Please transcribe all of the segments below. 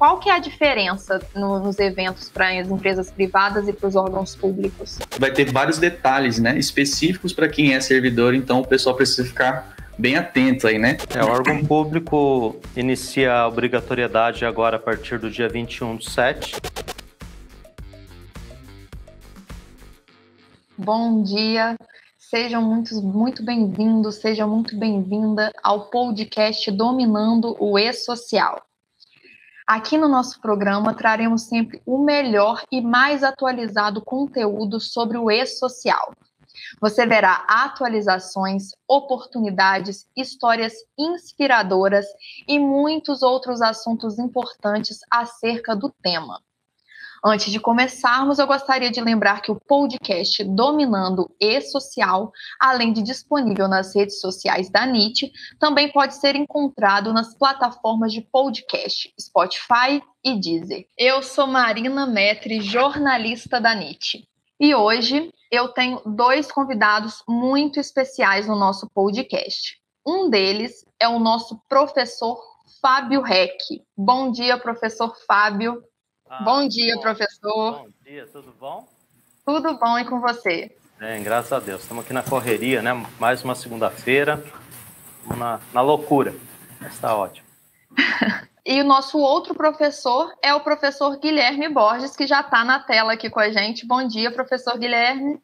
qual que é a diferença nos eventos para as empresas privadas e para os órgãos públicos? Vai ter vários detalhes, né, específicos para quem é servidor, então o pessoal precisa ficar bem atento aí, né? O órgão público inicia a obrigatoriedade agora a partir do dia 21/7. Bom dia, sejam muito bem-vindos, seja muito bem-vinda ao podcast Dominando o E-Social. Aqui no nosso programa traremos sempre o melhor e mais atualizado conteúdo sobre o E-Social. Você verá atualizações, oportunidades, histórias inspiradoras e muitos outros assuntos importantes acerca do tema. Antes de começarmos, eu gostaria de lembrar que o podcast Dominando E-Social, além de disponível nas redes sociais da NIT, também pode ser encontrado nas plataformas de podcast Spotify e Deezer. Eu sou Marina Metri, jornalista da NIT. E hoje eu tenho 2 convidados muito especiais no nosso podcast. Um deles é o nosso professor Fábio Reck. Bom dia, professor Fábio. Bom dia, professor. Bom dia, tudo bom? Tudo bom, e com você? Graças a Deus. Estamos aqui na correria, né? Mais uma segunda-feira, na loucura. Mas está ótimo. E o nosso outro professor é o professor Guilherme Borges, que já está na tela aqui com a gente. Bom dia, professor Guilherme.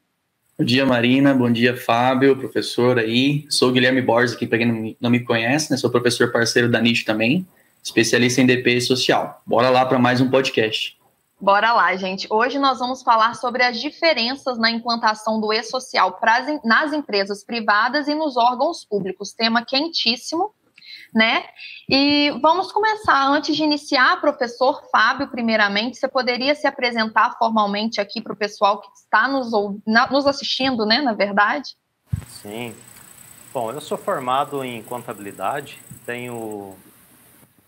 Bom dia, Marina. Bom dia, Fábio, professor aí. Sou o Guilherme Borges aqui, para quem não me conhece, né? Sou professor parceiro da NIT também, especialista em DP e social. Bora lá para mais um podcast. Bora lá, gente. Hoje nós vamos falar sobre as diferenças na implantação do E-Social nas empresas privadas e nos órgãos públicos. Tema quentíssimo, né? E vamos começar. Antes de iniciar, professor Fábio, primeiramente, você poderia se apresentar formalmente aqui para o pessoal que está nos assistindo, né, na verdade? Sim. Bom, eu sou formado em contabilidade, tenho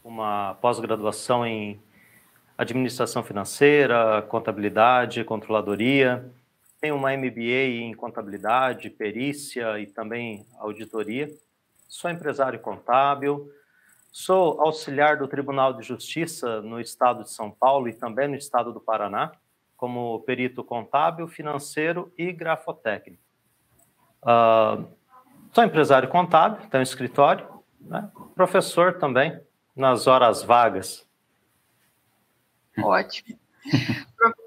uma pós-graduação em administração financeira, contabilidade, controladoria, tenho uma MBA em contabilidade, perícia e também auditoria. Sou empresário contábil, sou auxiliar do Tribunal de Justiça no estado de São Paulo e também no estado do Paraná, como perito contábil, financeiro e grafotécnico. Sou empresário contábil, tenho um escritório, né? Professor também, nas horas vagas. Ótimo.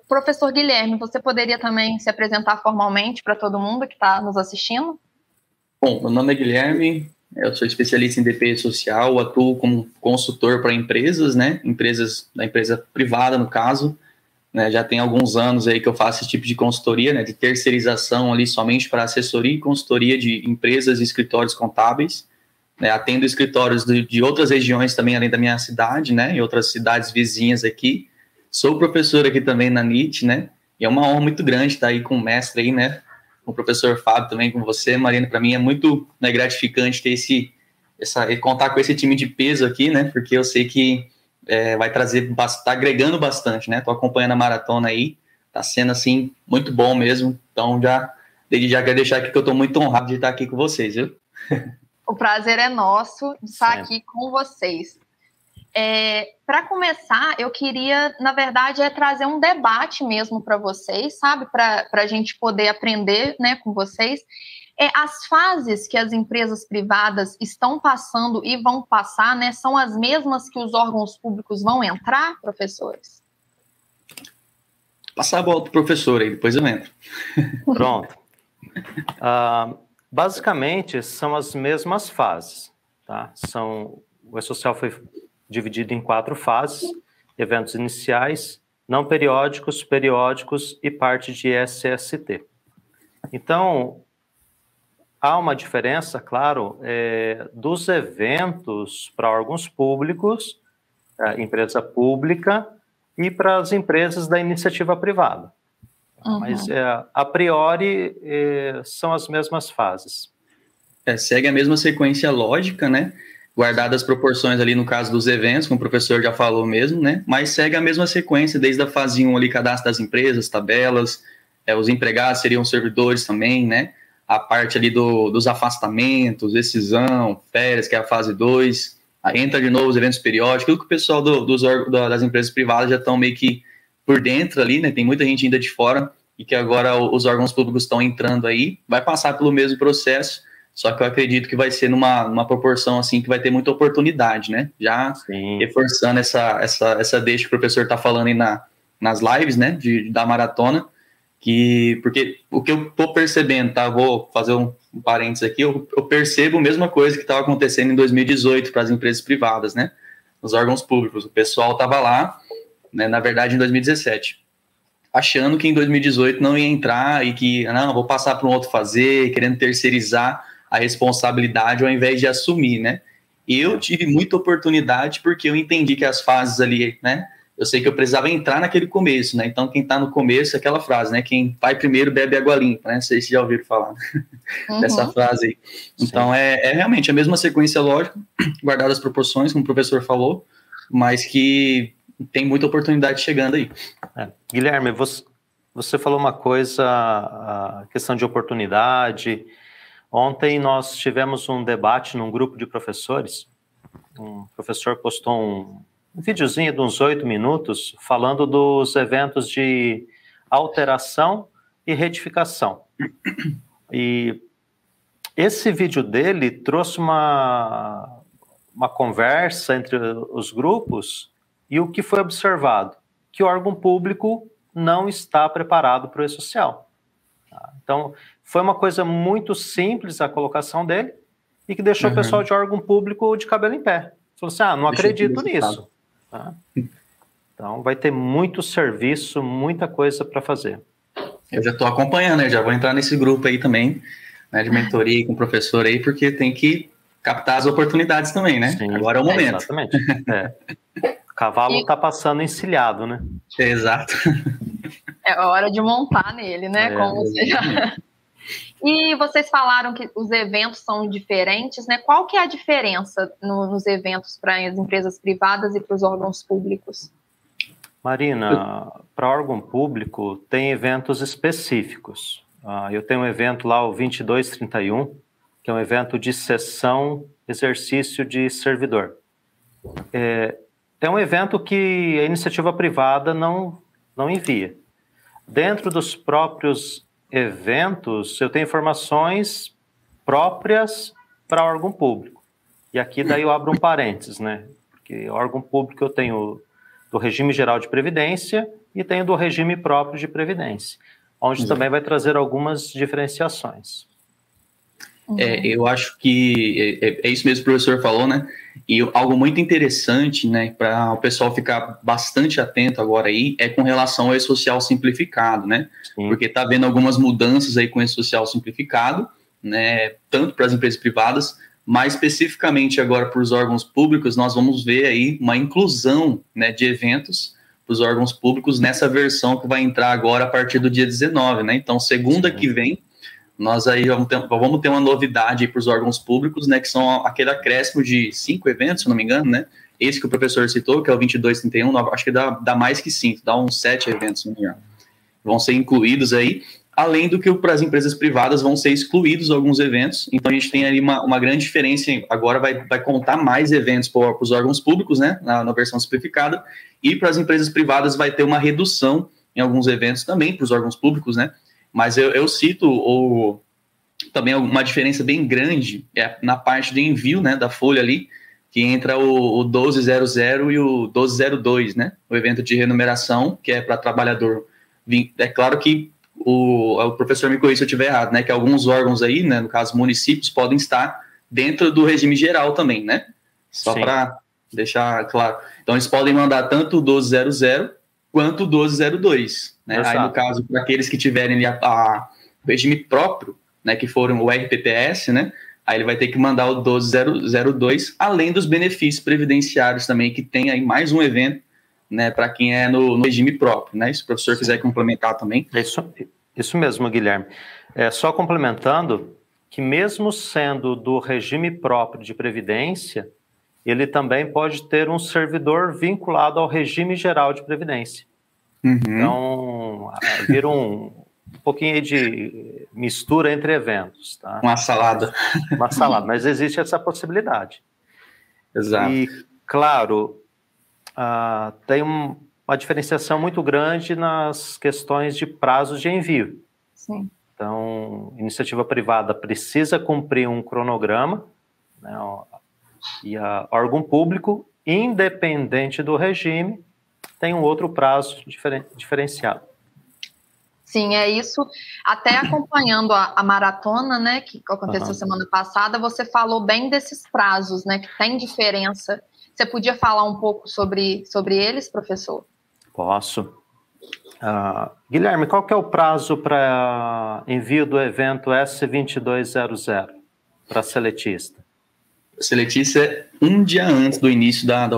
Professor Guilherme, você poderia também se apresentar formalmente para todo mundo que está nos assistindo? Bom, meu nome é Guilherme, eu sou especialista em DP social, atuo como consultor para empresas, né? Da empresa privada, no caso, né? Já tem alguns anos aí que eu faço esse tipo de consultoria, né? De terceirização ali somente para assessoria e consultoria de empresas e escritórios contábeis, né? Atendo escritórios de outras regiões também, além da minha cidade, né? Em outras cidades vizinhas aqui. Sou professor aqui também na NIT, né? E é uma honra muito grande estar aí com o mestre aí, né? Com o professor Fábio também, com você, Marina. Para mim é muito, né, gratificante ter contar com esse time de peso aqui, né? Porque eu sei que vai trazer, tá agregando bastante, né? Tô acompanhando a maratona aí, tá sendo assim muito bom mesmo. Então desde já quero deixar aqui que eu tô muito honrado de estar aqui com vocês, viu? O prazer é nosso de estar aqui com vocês. Para começar, eu queria, na verdade, trazer um debate mesmo para vocês, sabe? Para a gente poder aprender, né, com vocês. As fases que as empresas privadas estão passando e vão passar, né, são as mesmas que os órgãos públicos vão entrar, professores? Passar a bola para o professor aí, depois eu entro. Pronto. Basicamente, são as mesmas fases, tá? O E-Social foi dividido em 4 fases: eventos iniciais, não periódicos, periódicos e parte de SST. Então, há uma diferença, claro, dos eventos para órgãos públicos, empresa pública, e para as empresas da iniciativa privada. Uhum. Mas, a priori, são as mesmas fases. Segue a mesma sequência lógica, né? Guardadas as proporções ali no caso dos eventos, como o professor já falou mesmo, né? Mas segue a mesma sequência, desde a fase 1 ali, cadastro das empresas, tabelas, os empregados seriam servidores também, né? A parte ali dos afastamentos, decisão, férias, que é a fase 2, Aí entra de novo os eventos periódicos, aquilo que o pessoal das empresas privadas já estão meio que por dentro ali, né? Tem muita gente ainda de fora e que agora os órgãos públicos estão entrando aí, vai passar pelo mesmo processo, só que eu acredito que vai ser numa proporção assim que vai ter muita oportunidade, né? Já Sim. reforçando essa deixa que o professor está falando aí nas lives, né? Da maratona, porque o que eu estou percebendo, tá? Vou fazer um parênteses aqui, eu percebo a mesma coisa que estava acontecendo em 2018 para as empresas privadas, né? Nos órgãos públicos. O pessoal estava lá, né, na verdade, em 2017, achando que em 2018 não ia entrar e que, não, vou passar para um outro fazer, querendo terceirizar a responsabilidade ao invés de assumir, né? Eu tive muita oportunidade porque eu entendi que as fases ali, né? Eu sei que eu precisava entrar naquele começo, né? Então, quem está no começo, é aquela frase, né? Quem vai primeiro bebe água limpa, né? Não sei se já ouviram falar dessa frase aí. Então, é realmente a mesma sequência lógica, guardadas as proporções, como o professor falou, mas que tem muita oportunidade chegando aí. Guilherme, você falou uma coisa, a questão de oportunidade. Ontem nós tivemos um debate num grupo de professores. Um professor postou um videozinho de uns 8 minutos falando dos eventos de alteração e retificação. E esse vídeo dele trouxe uma conversa entre os grupos e o que foi observado? Que o órgão público não está preparado para o e-social. Então, foi uma coisa muito simples a colocação dele e que deixou o pessoal de órgão público de cabelo em pé. Falou assim, não acredito nisso. Tá? Então, vai ter muito serviço, muita coisa para fazer. Eu já estou acompanhando, né? Já vou entrar nesse grupo aí também, né, de mentoria com o professor aí, porque tem que captar as oportunidades também, né? Sim, agora é o momento. Exatamente. O cavalo está passando encilhado, né? Exato. É hora de montar nele, né? Como você já... E vocês falaram que os eventos são diferentes, né? Qual que é a diferença nos eventos para as empresas privadas e para os órgãos públicos? Marina, para órgão público tem eventos específicos. Eu tenho um evento lá, o 2231, que é um evento de sessão, exercício de servidor. É um evento que a iniciativa privada não envia. Dentro dos próprios eventos, eu tenho informações próprias para órgão público. E aqui daí eu abro um parênteses, né? Porque órgão público eu tenho do regime geral de previdência e tenho do regime próprio de previdência, onde também vai trazer algumas diferenciações. Eu acho que é isso mesmo que o professor falou, né? E algo muito interessante, né, para o pessoal ficar bastante atento agora aí, é com relação ao e-social simplificado, né? Sim. Porque está havendo algumas mudanças aí com o e-social simplificado, né, tanto para as empresas privadas, mas especificamente agora para os órgãos públicos, nós vamos ver aí uma inclusão, né, de eventos para os órgãos públicos nessa versão que vai entrar agora a partir do dia 19, né? Então, segunda que vem, nós aí vamos ter uma novidade para os órgãos públicos, né, que são aquele acréscimo de 5 eventos, se não me engano, né? Esse que o professor citou, que é o 2231, acho que dá mais que 5, dá uns 7 eventos, se não me engano. Vão ser incluídos aí, além do que para as empresas privadas vão ser excluídos alguns eventos. Então a gente tem ali uma grande diferença, agora vai contar mais eventos para os órgãos públicos, né, na versão simplificada, e para as empresas privadas vai ter uma redução em alguns eventos também para os órgãos públicos, né? Mas eu cito também uma diferença bem grande na parte de envio, né, da folha ali, que entra o 1200 e o 1202, né, o evento de remuneração, que é para trabalhador. É claro que o professor me corrija se eu estiver errado, né, que alguns órgãos aí, né, no caso municípios, podem estar dentro do regime geral também, né, só para deixar claro. Então eles podem mandar tanto o 1200 quanto o 1202, né? Aí, no caso, para aqueles que tiverem ali o regime próprio, né, que foram o RPPS, né, aí ele vai ter que mandar o 1202, além dos benefícios previdenciários também, que tem aí mais um evento, né, para quem é no regime próprio, né? Se o professor quiser complementar também. Isso mesmo, Guilherme. Só complementando, que mesmo sendo do regime próprio de previdência, ele também pode ter um servidor vinculado ao regime geral de previdência. Então, vira um pouquinho de mistura entre eventos. Tá? Uma salada. Uma salada, mas existe essa possibilidade. Exato. E, claro, tem uma diferenciação muito grande nas questões de prazos de envio. Sim. Então, iniciativa privada precisa cumprir um cronograma, né, e a órgão público, independente do regime, tem um outro prazo diferenciado. Sim, é isso. Até acompanhando a maratona, né, que aconteceu semana passada, você falou bem desses prazos, né, que tem diferença. Você podia falar um pouco sobre eles, professor? Posso. Guilherme, qual que é o prazo para envio do evento S2200 para seletista? Seletista é um dia antes do início da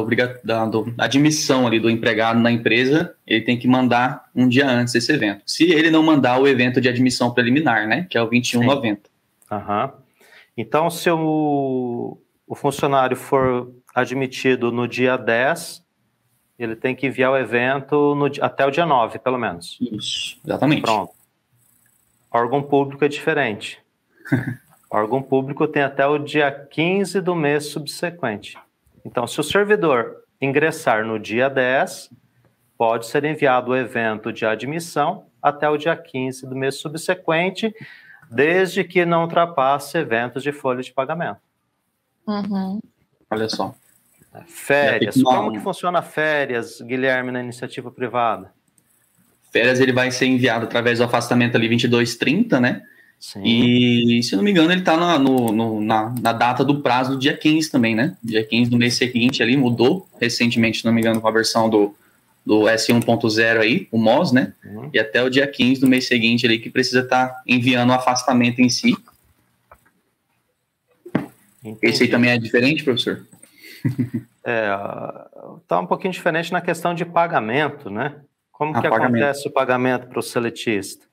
admissão ali do empregado na empresa, ele tem que mandar um dia antes desse evento. Se ele não mandar o evento de admissão preliminar, né, que é o 2190. Então, se o funcionário for admitido no dia 10, ele tem que enviar o evento até o dia 9, pelo menos. Isso, exatamente. Pronto. Órgão público é diferente. Órgão público tem até o dia 15 do mês subsequente. Então, se o servidor ingressar no dia 10, pode ser enviado o evento de admissão até o dia 15 do mês subsequente, desde que não ultrapasse eventos de folha de pagamento. Olha só. Férias. Como que funciona férias, Guilherme, na iniciativa privada? Férias ele vai ser enviado através do afastamento ali 2230, né? Sim. E, se não me engano, ele está na data do prazo do dia 15 também, né? Dia 15 do mês seguinte ali, mudou recentemente, se não me engano, com a versão do S1.0 aí, o MOS, né? E até o dia 15 do mês seguinte ali que precisa estar enviando o afastamento em si. Entendi. Esse aí também é diferente, professor? Está um pouquinho diferente na questão de pagamento, né? Como que acontece o pagamento para o seletista?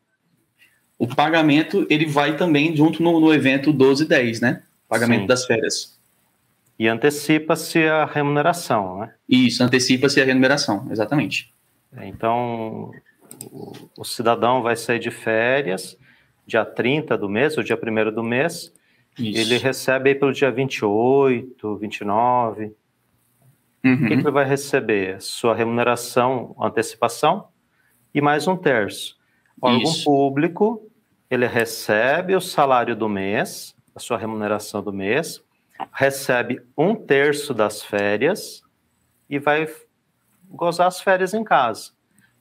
O pagamento, ele vai também junto no evento 1210, né? Pagamento das férias. E antecipa-se a remuneração, né? Isso, antecipa-se a remuneração, exatamente. Então, o cidadão vai sair de férias dia 30 do mês, ou dia 1º do mês. Isso. Ele recebe aí pelo dia 28, 29. O que ele vai receber? Sua remuneração, antecipação e mais 1/3. Órgão público, ele recebe o salário do mês, a sua remuneração do mês, recebe 1/3 das férias e vai gozar as férias em casa.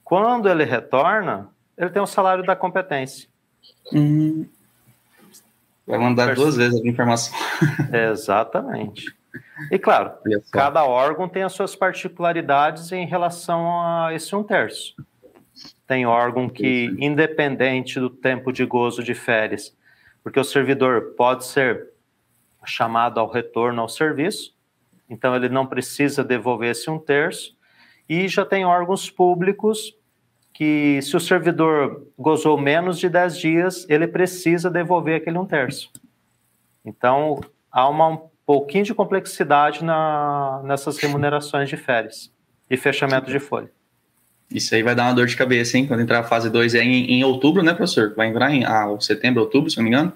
Quando ele retorna, ele tem o salário da competência. Vai mandar 2 vezes a informação. Exatamente. E claro, cada órgão tem as suas particularidades em relação a esse 1/3. Tem órgão que, independente do tempo de gozo de férias, porque o servidor pode ser chamado ao retorno ao serviço, então ele não precisa devolver esse 1/3, e já tem órgãos públicos que, se o servidor gozou menos de 10 dias, ele precisa devolver aquele 1/3. Então, há um pouquinho de complexidade nessas remunerações de férias e fechamento de folha. Isso aí vai dar uma dor de cabeça, hein? Quando entrar a fase 2 é em outubro, né, professor? Vai entrar em setembro, outubro, se não me engano,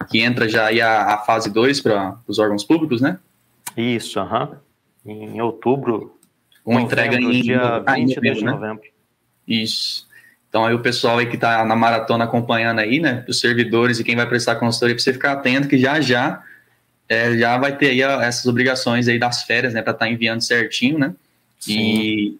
que entra já aí a fase 2 para os órgãos públicos, né? Isso, em outubro. Com entrega em dia 22 de novembro. Isso. Então aí o pessoal aí que está na maratona acompanhando aí, né, os servidores e quem vai prestar consultoria, para você ficar atento que já vai ter aí essas obrigações aí das férias, né, para estar enviando certinho, né? Sim.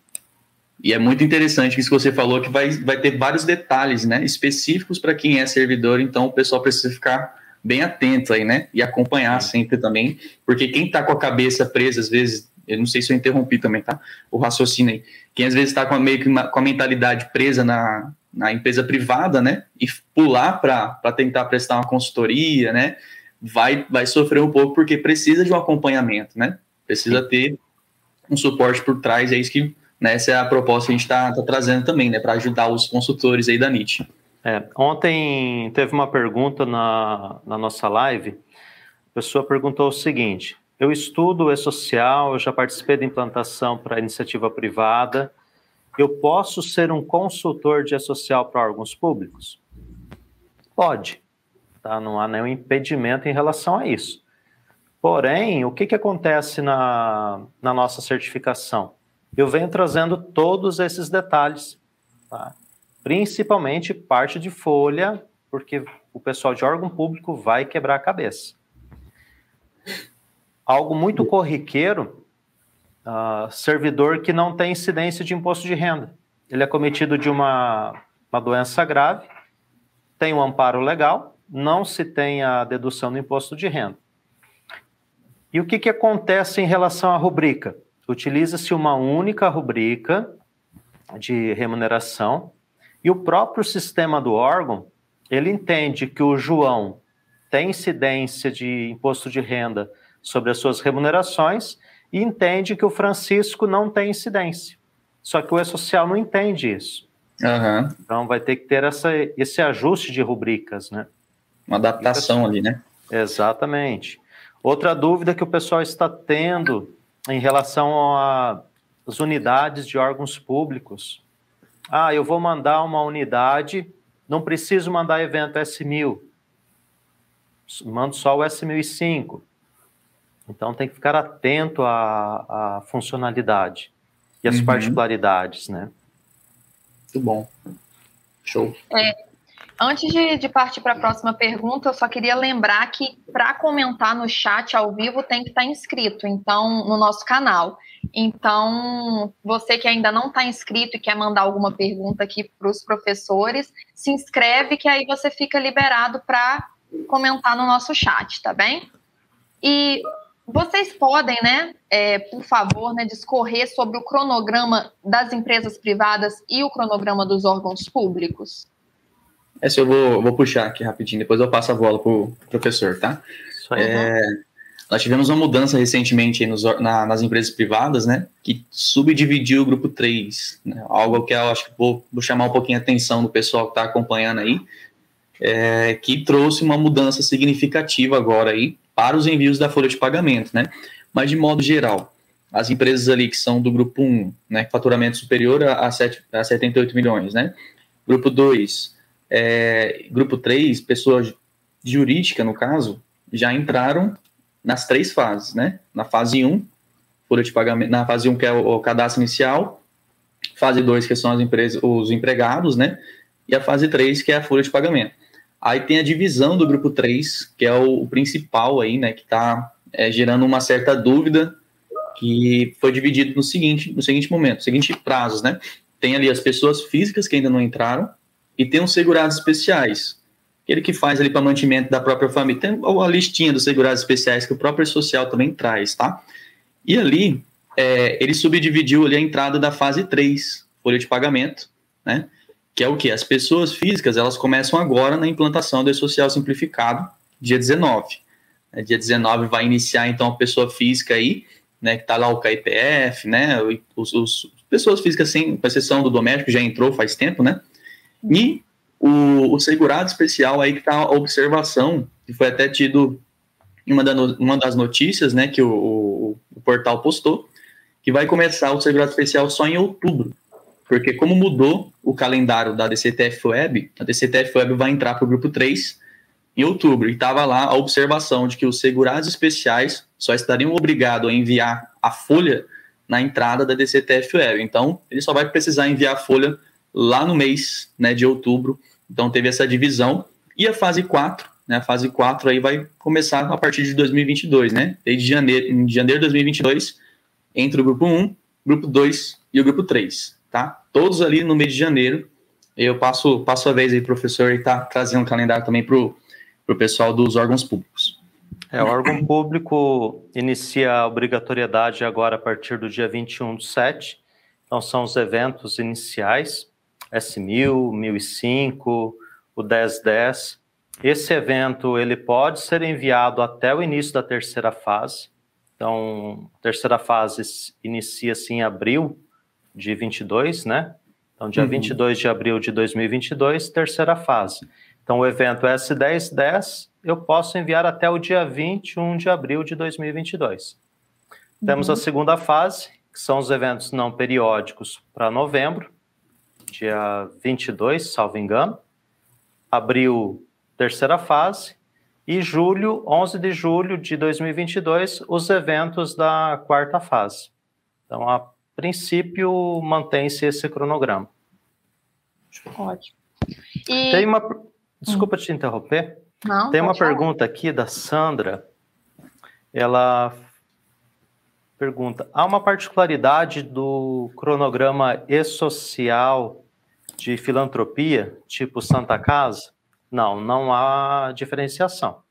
E é muito interessante isso que você falou, que vai ter vários detalhes, né, específicos para quem é servidor, então o pessoal precisa ficar bem atento aí, né, e acompanhar sempre também, porque quem está com a cabeça presa, às vezes, eu não sei se eu interrompi também, tá, o raciocínio aí, quem às vezes está meio que com a mentalidade presa na empresa privada, né, e pular para tentar prestar uma consultoria, né, vai sofrer um pouco, porque precisa de um acompanhamento, né, precisa ter um suporte por trás, é isso que, né, essa é a proposta que a gente está trazendo também, né, para ajudar os consultores aí da NIT. Ontem teve uma pergunta na nossa live, a pessoa perguntou o seguinte: eu estudo o E-Social, eu já participei da implantação para iniciativa privada, eu posso ser um consultor de E-Social para órgãos públicos? Pode, tá? Não há nenhum impedimento em relação a isso. Porém, o que acontece na nossa certificação? Eu venho trazendo todos esses detalhes, tá? Principalmente parte de folha, porque o pessoal de órgão público vai quebrar a cabeça. Algo muito corriqueiro, servidor que não tem incidência de imposto de renda. Ele é cometido de uma doença grave, tem um amparo legal, não se tem a dedução do imposto de renda. E o que acontece em relação à rubrica? Utiliza-se uma única rubrica de remuneração e o próprio sistema do órgão, ele entende que o João tem incidência de imposto de renda sobre as suas remunerações e entende que o Francisco não tem incidência. Só que o E-Social não entende isso. Uhum. Então vai ter que ter esse ajuste de rubricas, né? Uma adaptação ali, né? Exatamente. Outra dúvida que o pessoal está tendo em relação às unidades de órgãos públicos. Eu vou mandar uma unidade, não preciso mandar evento S1000, mando só o S1005. Então tem que ficar atento à funcionalidade e às particularidades, né? Muito bom. Show. Antes de partir para a próxima pergunta, eu só queria lembrar que para comentar no chat ao vivo tem que estar inscrito, então, no nosso canal. Então, você que ainda não está inscrito e quer mandar alguma pergunta aqui para os professores, se inscreve que aí você fica liberado para comentar no nosso chat, tá bem? E vocês podem, né, por favor, né, discorrer sobre o cronograma das empresas privadas e o cronograma dos órgãos públicos? Essa eu vou puxar aqui rapidinho, depois eu passo a bola para o professor, tá? Nós tivemos uma mudança recentemente nas empresas privadas, né, que subdividiu o grupo 3, né, algo que eu acho que vou chamar um pouquinho a atenção do pessoal que está acompanhando aí, que trouxe uma mudança significativa agora aí para os envios da folha de pagamento, né? Mas de modo geral, as empresas ali que são do grupo 1, né, faturamento superior a 78 milhões, né? Grupo 2, grupo 3, pessoa jurídica, no caso, já entraram nas 3 fases, né? Na fase 1, folha de pagamento, na fase 1, que é o cadastro inicial, fase 2, que são as empresas, os empregados, né? E a fase 3, que é a folha de pagamento. Aí tem a divisão do grupo 3, que é o principal aí, né? Que está gerando uma certa dúvida, que foi dividido no seguinte momento, seguinte prazos, né? Tem ali as pessoas físicas que ainda não entraram, e tem os segurados especiais, aquele que faz ali para mantimento da própria família. Tem a listinha dos segurados especiais que o próprio social também traz, tá? E ali, ele subdividiu ali a entrada da fase 3, folha de pagamento, né? Que é o quê? As pessoas físicas, elas começam agora na implantação do E-Social simplificado, dia 19. Dia 19 vai iniciar, então, a pessoa física aí, né, que está lá o KIPF, né, pessoas físicas, sem exceção do doméstico, já entrou faz tempo, né? E o segurado especial aí que está a observação, que foi até tido em uma das notícias, né, que o portal postou, que vai começar o segurado especial só em outubro, porque como mudou o calendário da DCTF Web, a DCTF Web vai entrar para o grupo 3 em outubro, e estava lá a observação de que os segurados especiais só estariam obrigados a enviar a folha na entrada da DCTF Web, então ele só vai precisar enviar a folha lá no mês, né, de outubro. Então teve essa divisão, e a fase 4, né, a fase 4 aí vai começar a partir de 2022, né, desde janeiro de 2022, entre o grupo 1, grupo 2 e o grupo 3, tá? Todos ali no mês de janeiro. Eu passo a vez aí, professor, e tá trazendo um calendário também pro pessoal dos órgãos públicos. O órgão público inicia a obrigatoriedade agora a partir do dia 21/7, então são os eventos iniciais, S1000, 1005, o 1010. Esse evento ele pode ser enviado até o início da terceira fase. Então, a terceira fase inicia-se em abril de 22, né? Então, dia 22 de abril de 2022, terceira fase. Então, o evento S1010 eu posso enviar até o dia 21 de abril de 2022. Temos a segunda fase, que são os eventos não periódicos para novembro, dia 22, salvo engano. Abril, terceira fase. E 11 de julho de 2022, os eventos da quarta fase. Então, a princípio, mantém-se esse cronograma. Ótimo. Tem uma... Desculpa te interromper. Não, tem uma falar. pergunta aqui da Sandra. Ela pergunta: há uma particularidade do cronograma e-social de filantropia, tipo Santa Casa? Não, não há diferenciação.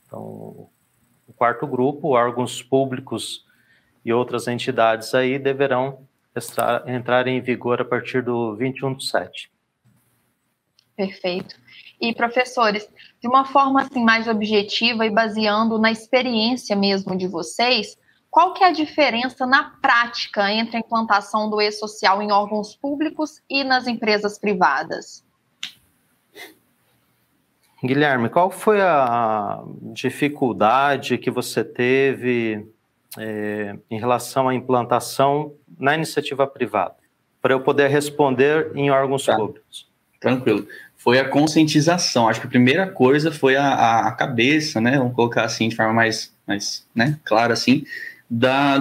Então, o quarto grupo, órgãos públicos e outras entidades aí deverão entrar em vigor a partir do 21/7. Perfeito. E, professores, de uma forma assim, mais objetiva e baseando na experiência mesmo de vocês, qual que é a diferença na prática entre a implantação do e-social em órgãos públicos e nas empresas privadas? Guilherme, qual foi a dificuldade que você teve em relação à implantação na iniciativa privada? Para eu poder responder em órgãos públicos. Tranquilo. Foi a conscientização. Acho que a primeira coisa foi a cabeça, né? Vamos colocar assim de forma mais né, clara assim,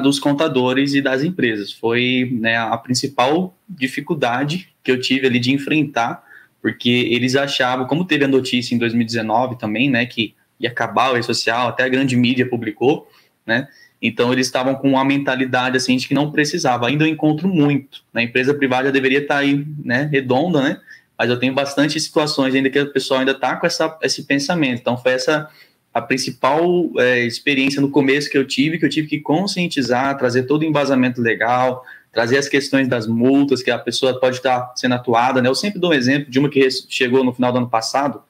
dos contadores e das empresas. Foi, né, a principal dificuldade que eu tive ali de enfrentar, porque eles achavam, como teve a notícia em 2019 também, né, que ia acabar o e-social, até a grande mídia publicou, né? Então, eles estavam com uma mentalidade assim de que não precisava. Ainda eu encontro muito. Na empresa privada já deveria estar aí, né, redonda, né? Mas eu tenho bastante situações ainda que o pessoal ainda está com esse pensamento. Então, foi essa a principal experiência no começo que eu tive que conscientizar, trazer todo o embasamento legal, trazer as questões das multas, que a pessoa pode estar sendo atuada, né? Eu sempre dou um exemplo de uma que chegou no final do ano passado,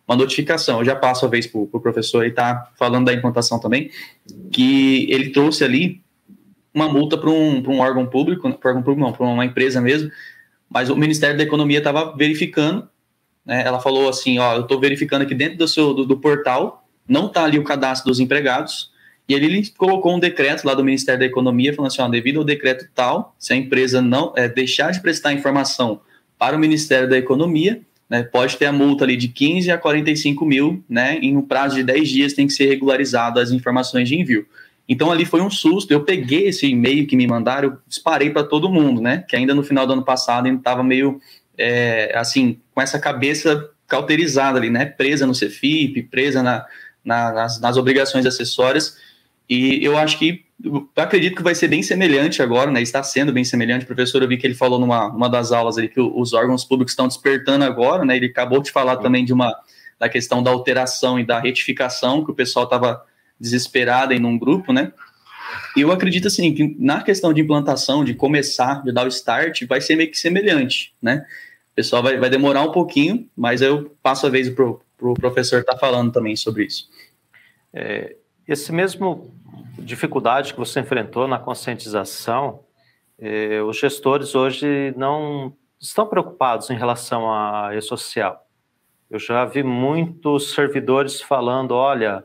uma notificação, eu já passo a vez para o professor, ele está falando da implantação também, que ele trouxe ali uma multa para um órgão público, para uma empresa mesmo, mas o Ministério da Economia estava verificando, né? Ela falou assim, ó, eu estou verificando aqui dentro do portal, não está ali o cadastro dos empregados, e ele colocou um decreto lá do Ministério da Economia, falando assim, ó, devido ao decreto tal, se a empresa não deixar de prestar informação para o Ministério da Economia, né, pode ter a multa ali de 15 a 45 mil, né, em um prazo de 10 dias tem que ser regularizado as informações de envio. Então ali foi um susto, eu peguei esse e-mail que me mandaram, eu disparei para todo mundo, né, que ainda no final do ano passado ainda estava meio, assim, com essa cabeça cauterizada ali, né, presa no CEFIP, presa nas obrigações acessórias, e eu acho que, eu acredito que vai ser bem semelhante agora, né, está sendo bem semelhante. O professor, eu vi que ele falou numa das aulas ali que os órgãos públicos estão despertando agora, né, ele acabou de falar também da questão da alteração e da retificação, que o pessoal estava desesperado em um grupo, né, e eu acredito, assim, que na questão de implantação, de começar, de dar o start, vai ser meio que semelhante, né, o pessoal vai demorar um pouquinho, mas eu passo a vez pro professor estar falando também sobre isso. Esse mesmo dificuldade que você enfrentou na conscientização, os gestores hoje não estão preocupados em relação à e-social. Eu já vi muitos servidores falando, olha,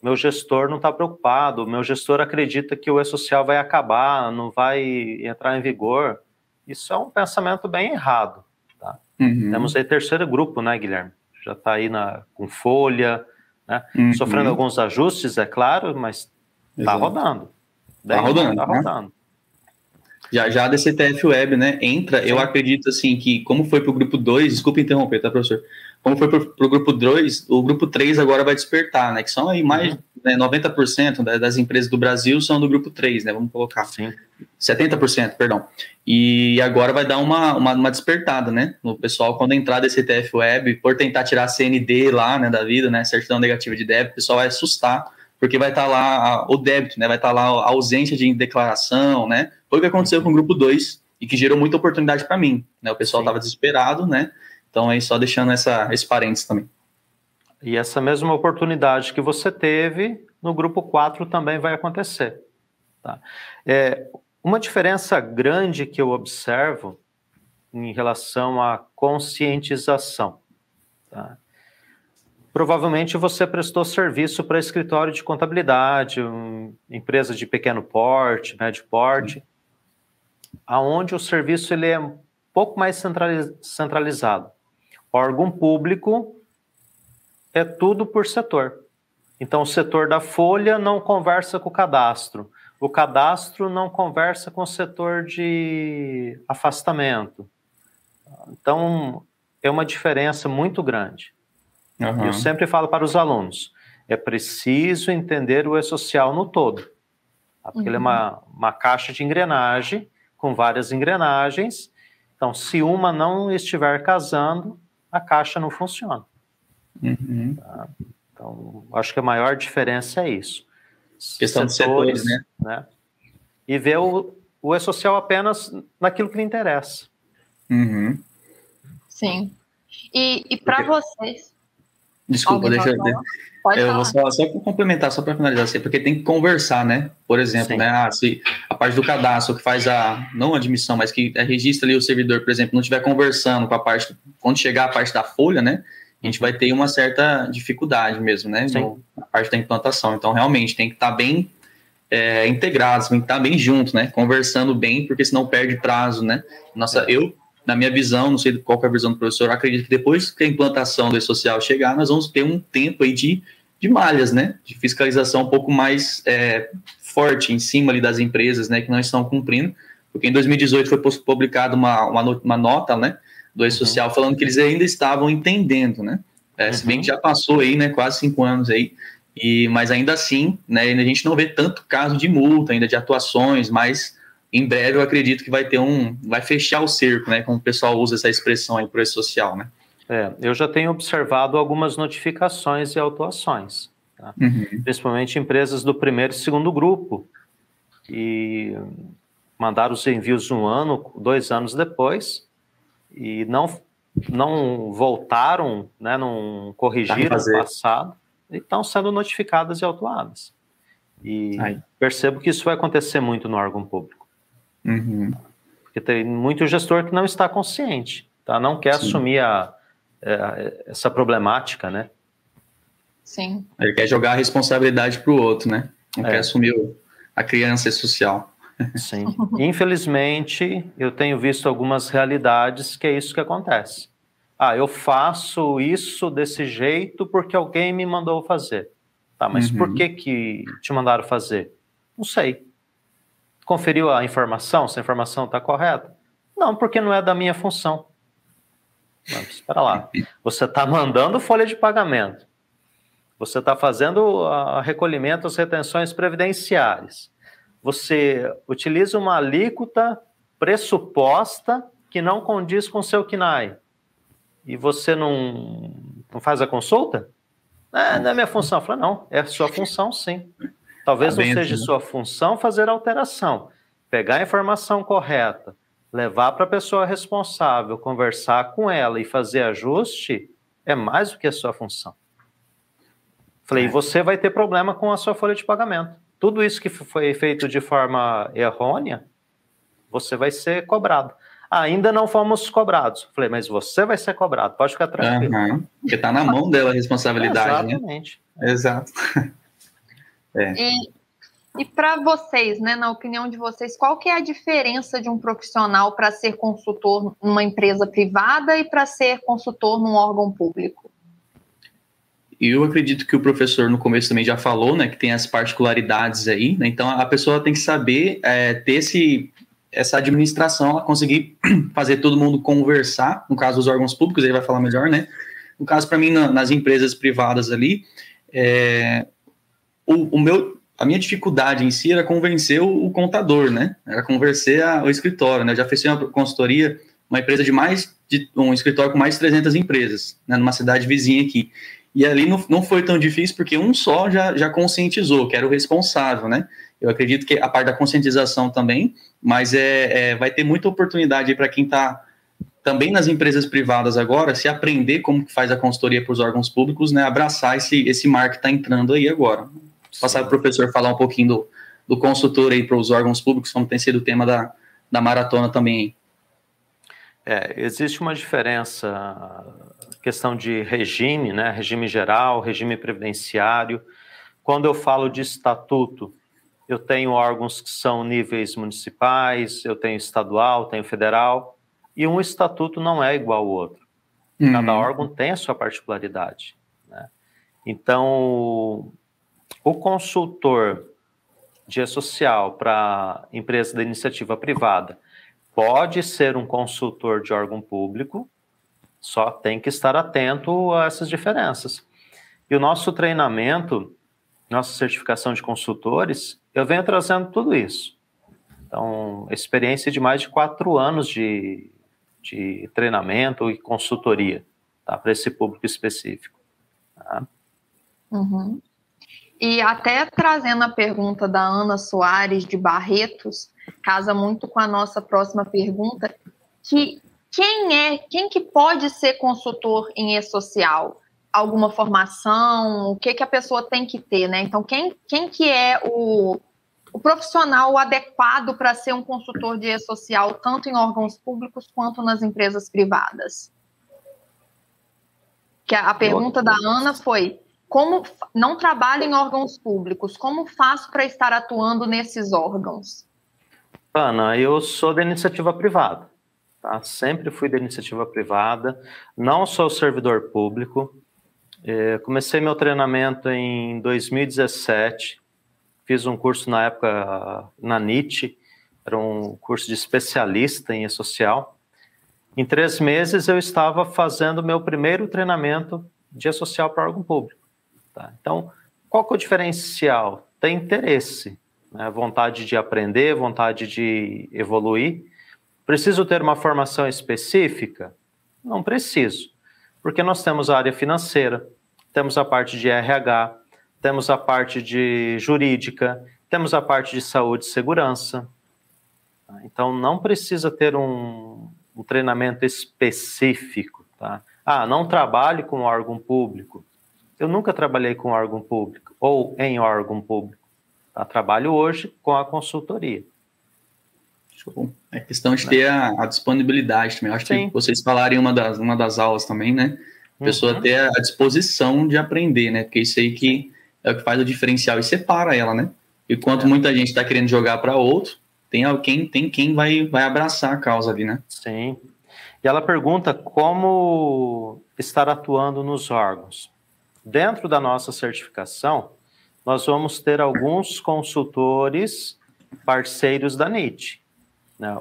meu gestor não está preocupado, meu gestor acredita que o e-social vai acabar, não vai entrar em vigor. Isso é um pensamento bem errado. Tá? Uhum. Temos aí terceiro grupo, né, Guilherme? Já está aí com folha, né? Uhum. Sofrendo alguns ajustes, é claro, mas está rodando. Está rodando. Tá rodando. Já a DCTF Web, né, entra, sim. Eu acredito, assim, que como foi para o grupo 2, desculpa interromper, tá, professor? Como foi para o grupo 2, o grupo 3 agora vai despertar, né, que são aí mais, né, 90% das empresas do Brasil são do grupo 3, né, vamos colocar. Sim. 70%, perdão. E agora vai dar uma despertada, né, no pessoal, quando entrar DCTF Web, por tentar tirar a CND lá, né, da vida, né, certidão negativa de débito, o pessoal vai assustar, porque vai estar lá o débito, né, vai estar lá a ausência de declaração, né, foi o que aconteceu com o grupo 2 e que gerou muita oportunidade para mim, né, o pessoal estava desesperado, né, então aí só deixando esse parênteses também. E essa mesma oportunidade que você teve, no grupo 4 também vai acontecer. Tá? Uma diferença grande que eu observo em relação à conscientização, tá? Provavelmente você prestou serviço para escritório de contabilidade, empresa de pequeno porte, médio porte, aonde o serviço ele é um pouco mais centralizado. Órgão público, é tudo por setor. Então, o setor da folha não conversa com o cadastro não conversa com o setor de afastamento. Então, é uma diferença muito grande. Uhum. Eu sempre falo para os alunos, é preciso entender o e-social no todo. Porque ele é uma caixa de engrenagem, com várias engrenagens. Então, se uma não estiver casando, a caixa não funciona. Uhum. Tá? Então, acho que a maior diferença é isso. Questão de setores, né? E ver o e-social apenas naquilo que lhe interessa. Uhum. Sim. E para vocês... Desculpa, deixa eu... Pode eu falar. vou só complementar, só para finalizar, assim, porque tem que conversar, né? Por exemplo, né? Se a parte do cadastro que faz não a admissão, mas que registra ali o servidor, por exemplo, não estiver conversando com a parte, quando chegar a parte da folha, né? A gente vai ter uma certa dificuldade mesmo, né? Na parte da implantação. Então, realmente, tem que estar bem integrados, tem que estar bem junto, né? Conversando bem, porque senão perde prazo, né? Na minha visão, não sei qual que é a visão do professor, eu acredito que depois que a implantação do e-social chegar, nós vamos ter um tempo aí de malhas, né? De fiscalização um pouco mais forte em cima ali das empresas, né? Que não estão cumprindo, porque em 2018 foi publicada uma nota, né? Do e-social falando que eles ainda estavam entendendo, né? Se bem que já passou aí, né? Quase 5 anos aí, mas ainda assim, né? A gente não vê tanto caso de multa ainda, de atuações, mas... Em breve, eu acredito que vai fechar o cerco, né? Como o pessoal usa essa expressão aí para o social, né? Eu já tenho observado algumas notificações e autuações, tá? Principalmente empresas do primeiro e segundo grupo, e mandaram os envios 1 ano, 2 anos depois, e não voltaram, né? Não corrigiram o passado, e estão sendo notificadas e autuadas. E percebo que isso vai acontecer muito no órgão público. Porque tem muito gestor que não está consciente, tá? Não quer assumir essa problemática, né? Sim. Ele quer jogar a responsabilidade para o outro, né? Não quer assumir a criança social. Sim. Infelizmente, eu tenho visto algumas realidades que é isso que acontece. Eu faço isso desse jeito porque alguém me mandou fazer. Tá, mas por que te mandaram fazer? Não sei. Conferiu a informação, se a informação está correta? Não, porque não é da minha função. Mas, espera lá, você está mandando folha de pagamento, você está fazendo recolhimento das retenções previdenciárias, você utiliza uma alíquota pressuposta que não condiz com o seu CNAE, e você não faz a consulta? Não é minha função. Eu falei, não, é sua função sim. Talvez não seja sua função fazer alteração, pegar a informação correta, levar para a pessoa responsável, conversar com ela e fazer ajuste, é mais do que a sua função. Falei, você vai ter problema com a sua folha de pagamento. Tudo isso que foi feito de forma errônea, você vai ser cobrado. Ainda não fomos cobrados. Falei, mas você vai ser cobrado, pode ficar tranquilo. Porque está na mão dela a responsabilidade, exatamente. Né? Exato. E para vocês, né, na opinião de vocês, qual que é a diferença de um profissional para ser consultor numa empresa privada e para ser consultor num órgão público? Eu acredito que o professor no começo também já falou, né, que tem as particularidades aí, né, então a pessoa tem que saber ter essa administração, ela conseguir fazer todo mundo conversar, no caso dos órgãos públicos, ele vai falar melhor, né, no caso para mim nas empresas privadas ali, a minha dificuldade em si era convencer o contador, né? Era convencer o escritório, né? Eu já fechei uma consultoria, uma empresa um escritório com mais de 300 empresas, né? Numa cidade vizinha aqui. E ali não foi tão difícil, porque um só já conscientizou, que era o responsável, né? Eu acredito que a parte da conscientização também, mas vai ter muita oportunidade para quem está também nas empresas privadas agora, se aprender como que faz a consultoria para os órgãos públicos, né? Abraçar esse mar que está entrando aí agora. Passar para o professor falar um pouquinho do consultor aí para os órgãos públicos, como tem sido o tema da maratona também. Existe uma diferença, questão de regime, né? Regime geral, regime previdenciário. Quando eu falo de estatuto, eu tenho órgãos que são níveis municipais, eu tenho estadual, tenho federal, e um estatuto não é igual ao outro. Cada órgão tem a sua particularidade, né? Então, o consultor de E-Social para empresa da iniciativa privada pode ser um consultor de órgão público, só tem que estar atento a essas diferenças. E o nosso treinamento, nossa certificação de consultores, eu venho trazendo tudo isso. Então, experiência de mais de 4 anos de treinamento e consultoria, tá, para esse público específico. Tá? Uhum. E até trazendo a pergunta da Ana Soares de Barretos, casa muito com a nossa próxima pergunta, que quem que pode ser consultor em E-Social? Alguma formação? O que a pessoa tem que ter, né? Então, quem que é o profissional adequado para ser um consultor de E-Social, tanto em órgãos públicos quanto nas empresas privadas? Que a pergunta da Ana foi: como não trabalho em órgãos públicos, como faço para estar atuando nesses órgãos? Ana, eu sou da iniciativa privada, tá? Sempre fui da iniciativa privada, não sou servidor público. Comecei meu treinamento em 2017, fiz um curso na época na NIT, era um curso de especialista em E-Social. Em 3 meses eu estava fazendo meu primeiro treinamento de E-Social para órgão público. Tá? Então, qual que é o diferencial? Tem interesse, né? Vontade de aprender, vontade de evoluir. Preciso ter uma formação específica? Não preciso, porque nós temos a área financeira, temos a parte de RH, temos a parte de jurídica, temos a parte de saúde e segurança. Então, não precisa ter um treinamento específico. Tá? Não trabalhe com órgão público. Eu nunca trabalhei com órgão público ou em órgão público. Tá? Trabalho hoje com a consultoria. Show. É questão de ter a disponibilidade também. Eu acho que vocês falaram em uma das aulas também, né? A pessoa ter a disposição de aprender, né? Porque isso aí que é o que faz o diferencial e separa ela, né? E quanto muita gente está querendo jogar para outro, tem quem vai abraçar a causa ali, né? Sim. E ela pergunta como estar atuando nos órgãos. Dentro da nossa certificação, nós vamos ter alguns consultores parceiros da NIT.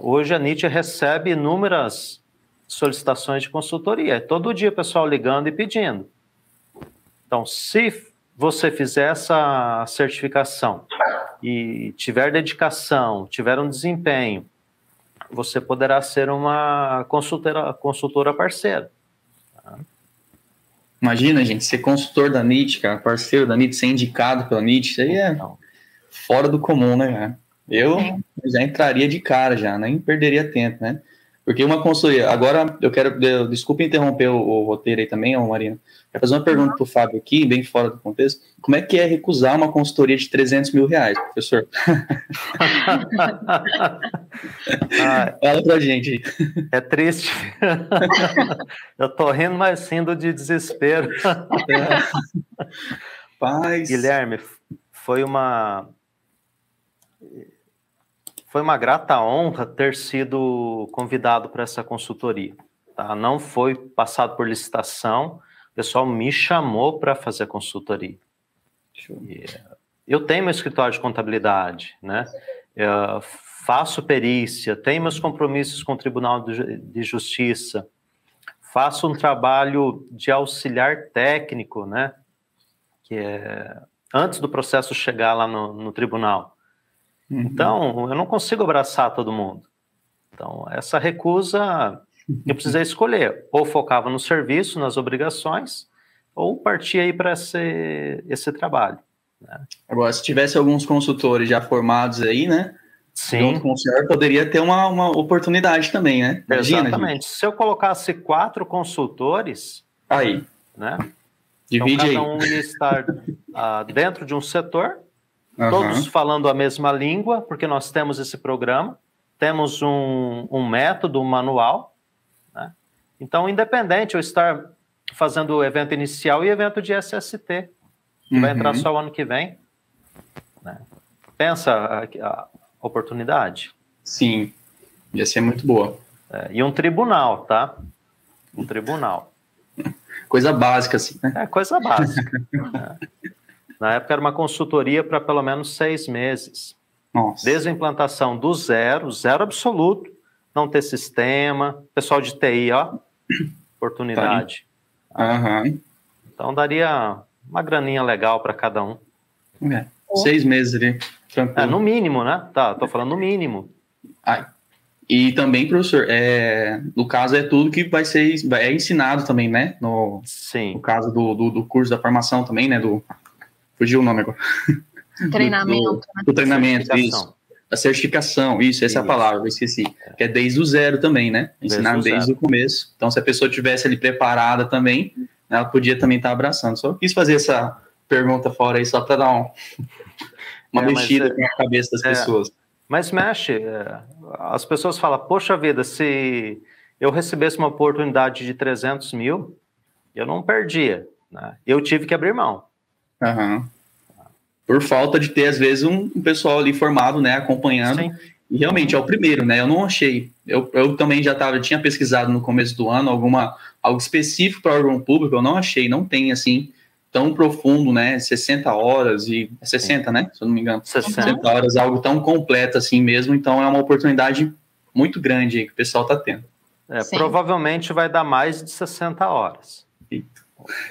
Hoje a NIT recebe inúmeras solicitações de consultoria. Todo dia o pessoal ligando e pedindo. Então, se você fizer essa certificação e tiver dedicação, tiver um desempenho, você poderá ser uma consultora parceira. Imagina, gente, ser consultor da NIT, cara, parceiro da NIT, ser indicado pela NIT, isso aí é fora do comum, né, cara? Eu já entraria de cara já, nem perderia tempo, né? Porque uma consultoria... Agora, desculpa interromper o roteiro aí também, Marina. Quero fazer uma pergunta para o Fábio aqui, bem fora do contexto. Como é que é recusar uma consultoria de R$300 mil, professor? Fala pra gente. É triste. Eu tô rindo, mas rindo de desespero. Paz. Guilherme, foi uma grata honra ter sido convidado para essa consultoria. Tá? Não foi passado por licitação, o pessoal me chamou para fazer a consultoria. Eu tenho meu escritório de contabilidade, né? Eu faço perícia, tenho meus compromissos com o Tribunal de Justiça, faço um trabalho de auxiliar técnico, né? Que é antes do processo chegar lá no tribunal. Então, eu não consigo abraçar todo mundo. Então, essa recusa, eu precisei escolher. Ou focava no serviço, nas obrigações, ou partia aí para esse trabalho. Né? Agora, se tivesse alguns consultores já formados aí, né? Sim. Junto com o senhor, poderia ter uma oportunidade também, né? Imagina, exatamente. Gente. Se eu colocasse 4 consultores... Aí. Né? Divide então, cada um ia estar dentro de um setor... Todos falando a mesma língua, porque nós temos esse programa, temos um método, um manual, né? Então, independente eu estar fazendo o evento inicial e evento de SST, que vai entrar só o ano que vem, né? Pensa a oportunidade. Sim, ia ser muito boa. E um tribunal, tá? Um tribunal. Coisa básica, assim, né? É coisa básica. Na época era uma consultoria para pelo menos 6 meses. Nossa. Desde a implantação do zero, zero absoluto, não ter sistema, pessoal de TI, ó, oportunidade. Aham. Então daria uma graninha legal para cada um. 6 meses ali, tranquilo. No mínimo, né? Tá, tô falando no mínimo. E também, professor, no caso é tudo que é ensinado também, né? Sim. No caso do curso da formação também, né? Fugiu o nome agora. Treinamento. Do treinamento, isso. A certificação, isso, essa é a palavra, eu esqueci. Que é desde o zero também, né? Ensinar desde o começo. Então, se a pessoa tivesse ali preparada também, ela podia também estar abraçando. Só quis fazer essa pergunta fora aí, só para dar uma mexida com a cabeça das pessoas. Mas mexe, as pessoas falam, poxa vida, se eu recebesse uma oportunidade de 300 mil, eu não perdia, né? Eu tive que abrir mão. Aham. Por falta de ter, às vezes, um pessoal ali formado, né, acompanhando. Sim. E realmente é o primeiro, né? Eu não achei. Eu também tinha pesquisado no começo do ano algo específico para órgão público, eu não achei, não tem assim tão profundo, né? 60 horas e 60, sim, né? Se eu não me engano. 60 horas, algo tão completo assim mesmo, então é uma oportunidade muito grande aí que o pessoal está tendo. Provavelmente vai dar mais de 60 horas.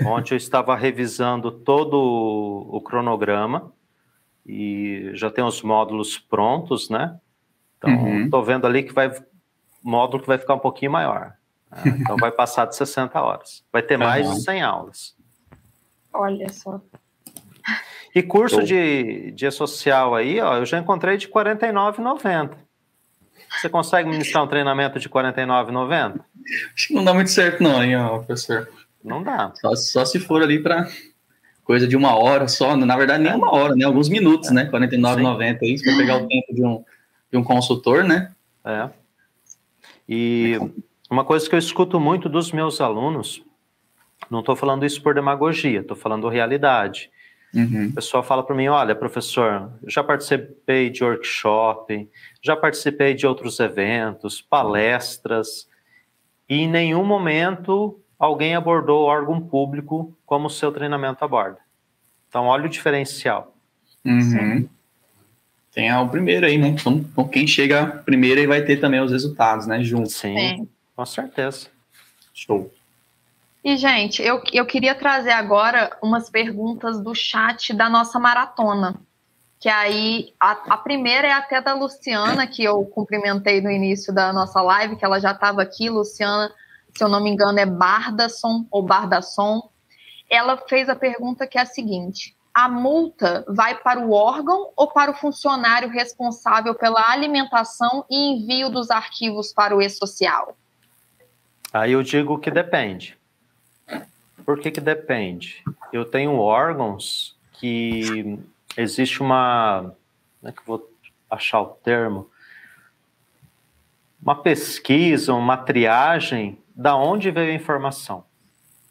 Ontem eu estava revisando todo o cronograma e já tem os módulos prontos, né? Então, estou vendo ali que módulo que vai ficar um pouquinho maior. Então, vai passar de 60 horas. Vai ter mais de 100 aulas. Olha só. E curso de E-Social aí, ó, eu já encontrei de R$ 49,90. Você consegue ministrar um treinamento de R$ 49,90? Acho que não dá muito certo não, hein, professor? Não dá. Só se for ali para coisa de 1 hora só, na verdade nem 1 hora, né? Alguns minutos, né? R$ 49,90 aí, se for pegar o tempo de um consultor, né? E uma coisa que eu escuto muito dos meus alunos, não estou falando isso por demagogia, estou falando realidade. O pessoal fala para mim, olha, professor, já participei de workshop, já participei de outros eventos, palestras, e em nenhum momento alguém abordou o órgão público como o seu treinamento aborda. Então, olha o diferencial. Tem o primeiro aí, né? Então, quem chega primeiro aí vai ter também os resultados, né? Junto. Sim, com certeza. Show. E, gente, eu queria trazer agora umas perguntas do chat da nossa maratona. Que aí, a primeira é até da Luciana, que eu cumprimentei no início da nossa live, que ela já estava aqui. Luciana, se eu não me engano, é Bardasson ou Bardasson. Ela fez a pergunta que é a seguinte: a multa vai para o órgão ou para o funcionário responsável pela alimentação e envio dos arquivos para o E-Social? Aí eu digo que depende. Por que depende? Eu tenho órgãos que existe uma... Como é que eu vou achar o termo? Uma pesquisa, uma triagem da onde veio a informação.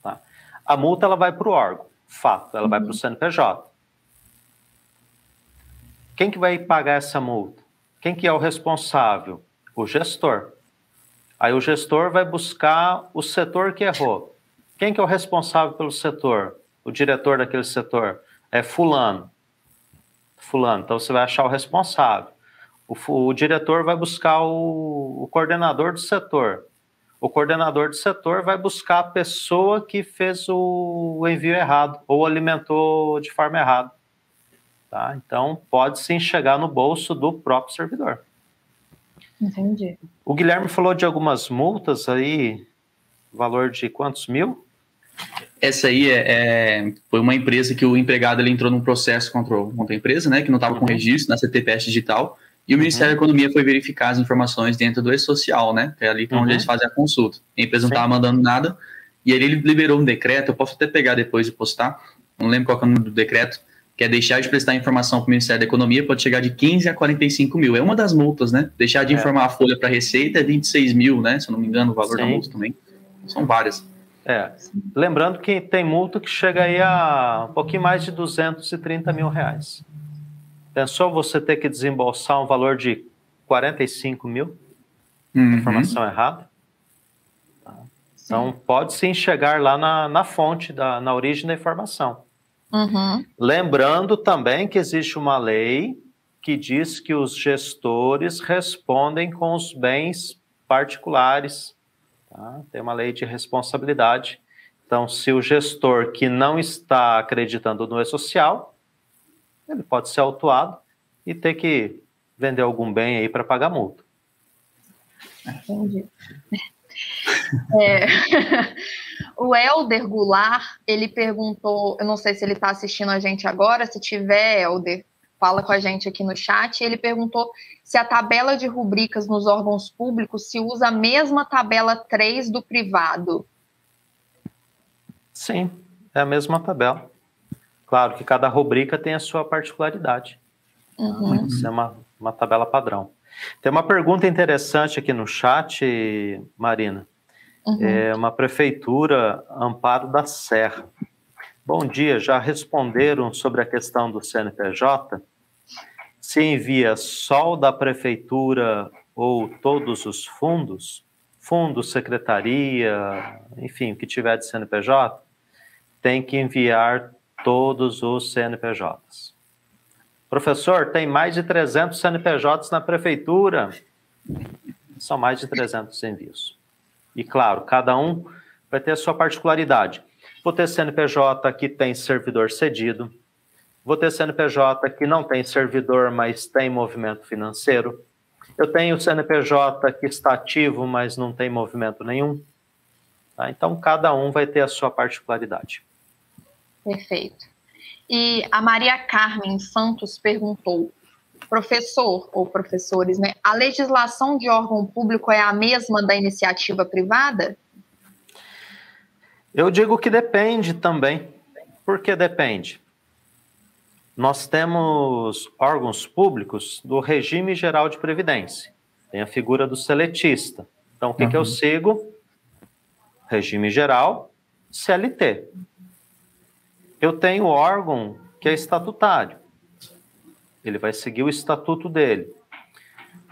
Tá? A multa ela vai para o órgão, fato, ela vai para o CNPJ. Quem que vai pagar essa multa? Quem que é o responsável? O gestor. Aí o gestor vai buscar o setor que errou. Quem que é o responsável pelo setor? O diretor daquele setor? É fulano. Fulano. Então você vai achar o responsável. O diretor vai buscar o coordenador do setor. O coordenador do setor vai buscar a pessoa que fez o envio errado ou alimentou de forma errada. Tá? Então, pode sim chegar no bolso do próprio servidor. Entendi. O Guilherme falou de algumas multas aí, valor de quantos mil? Essa aí foi uma empresa que o empregado ele entrou num processo contra a empresa, né, que não estava com registro na CTPS digital, e o Ministério da Economia foi verificar as informações dentro do E-Social, né, que é ali onde eles fazem a consulta. A empresa não estava mandando nada, e aí ele liberou um decreto, eu posso até pegar depois e postar, não lembro qual é o nome do decreto, que é deixar de prestar informação para o Ministério da Economia, pode chegar de 15 a 45 mil. É uma das multas, né? Deixar de informar a folha para a Receita é 26 mil, né? Se eu não me engano, o valor da multa também. São várias. Lembrando que tem multa que chega aí a um pouquinho mais de 230 mil reais. Pensou você ter que desembolsar um valor de 45 mil? Informação errada? Então, pode sim chegar lá na fonte, na origem da informação. Uhum. Lembrando também que existe uma lei que diz que os gestores respondem com os bens particulares. Tá? Tem uma lei de responsabilidade. Então, se o gestor que não está acreditando no e-social, ele pode ser autuado e ter que vender algum bem aí para pagar multa. Entendi. O Helder Goulart, ele perguntou, eu não sei se ele está assistindo a gente agora, se tiver, Helder, fala com a gente aqui no chat. Ele perguntou se a tabela de rubricas nos órgãos públicos se usa a mesma tabela 3 do privado. Sim, é a mesma tabela. Claro que cada rubrica tem a sua particularidade. Uhum. Isso é uma tabela padrão. Tem uma pergunta interessante aqui no chat, Marina. Uhum. É uma prefeitura, Amparo da Serra. Bom dia, já responderam sobre a questão do CNPJ? Se envia só o da prefeitura ou todos os fundos? Fundo, secretaria, enfim, o que tiver de CNPJ, tem que enviar todos os CNPJs. Professor, tem mais de 300 CNPJs na prefeitura? São mais de 300 envios. E, claro, cada um vai ter a sua particularidade. Vou ter CNPJ que tem servidor cedido. Vou ter CNPJ que não tem servidor, mas tem movimento financeiro. Eu tenho CNPJ que está ativo, mas não tem movimento nenhum. Tá? Então, cada um vai ter a sua particularidade. Perfeito. E a Maria Carmen Santos perguntou, professor ou professores, né? A legislação de órgão público é a mesma da iniciativa privada? Eu digo que depende também. Por que depende? Nós temos órgãos públicos do regime geral de previdência. Tem a figura do seletista. Então, o que eu sigo? Regime geral, CLT. Eu tenho órgão que é estatutário. Ele vai seguir o estatuto dele.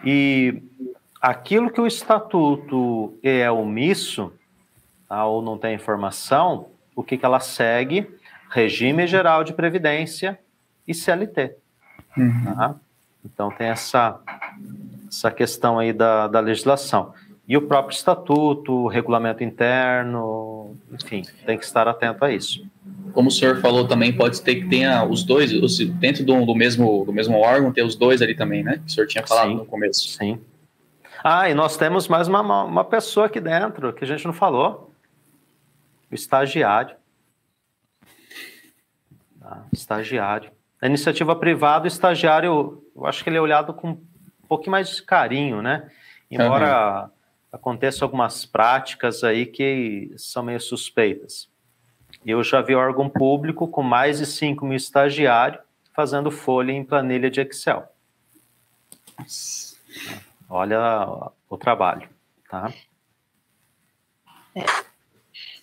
E aquilo que o estatuto é omisso, tá, ou não tem informação, o que ela segue? Regime geral de previdência e CLT. Tá? Então tem essa questão aí da legislação. E o próprio estatuto, o regulamento interno, enfim, tem que estar atento a isso. Como o senhor falou também, pode ter que tenha os dois, dentro do mesmo órgão, ter os dois ali também, né? O senhor tinha falado no começo. Sim. Ah, e nós temos mais uma pessoa aqui dentro, que a gente não falou. O estagiário. Tá? Estagiário. Na iniciativa privada, o estagiário, eu acho que ele é olhado com um pouquinho mais de carinho, né? Embora aconteçam algumas práticas aí que são meio suspeitas. Eu já vi órgão público com mais de 5.000 estagiários fazendo folha em planilha de Excel. Olha o trabalho, tá?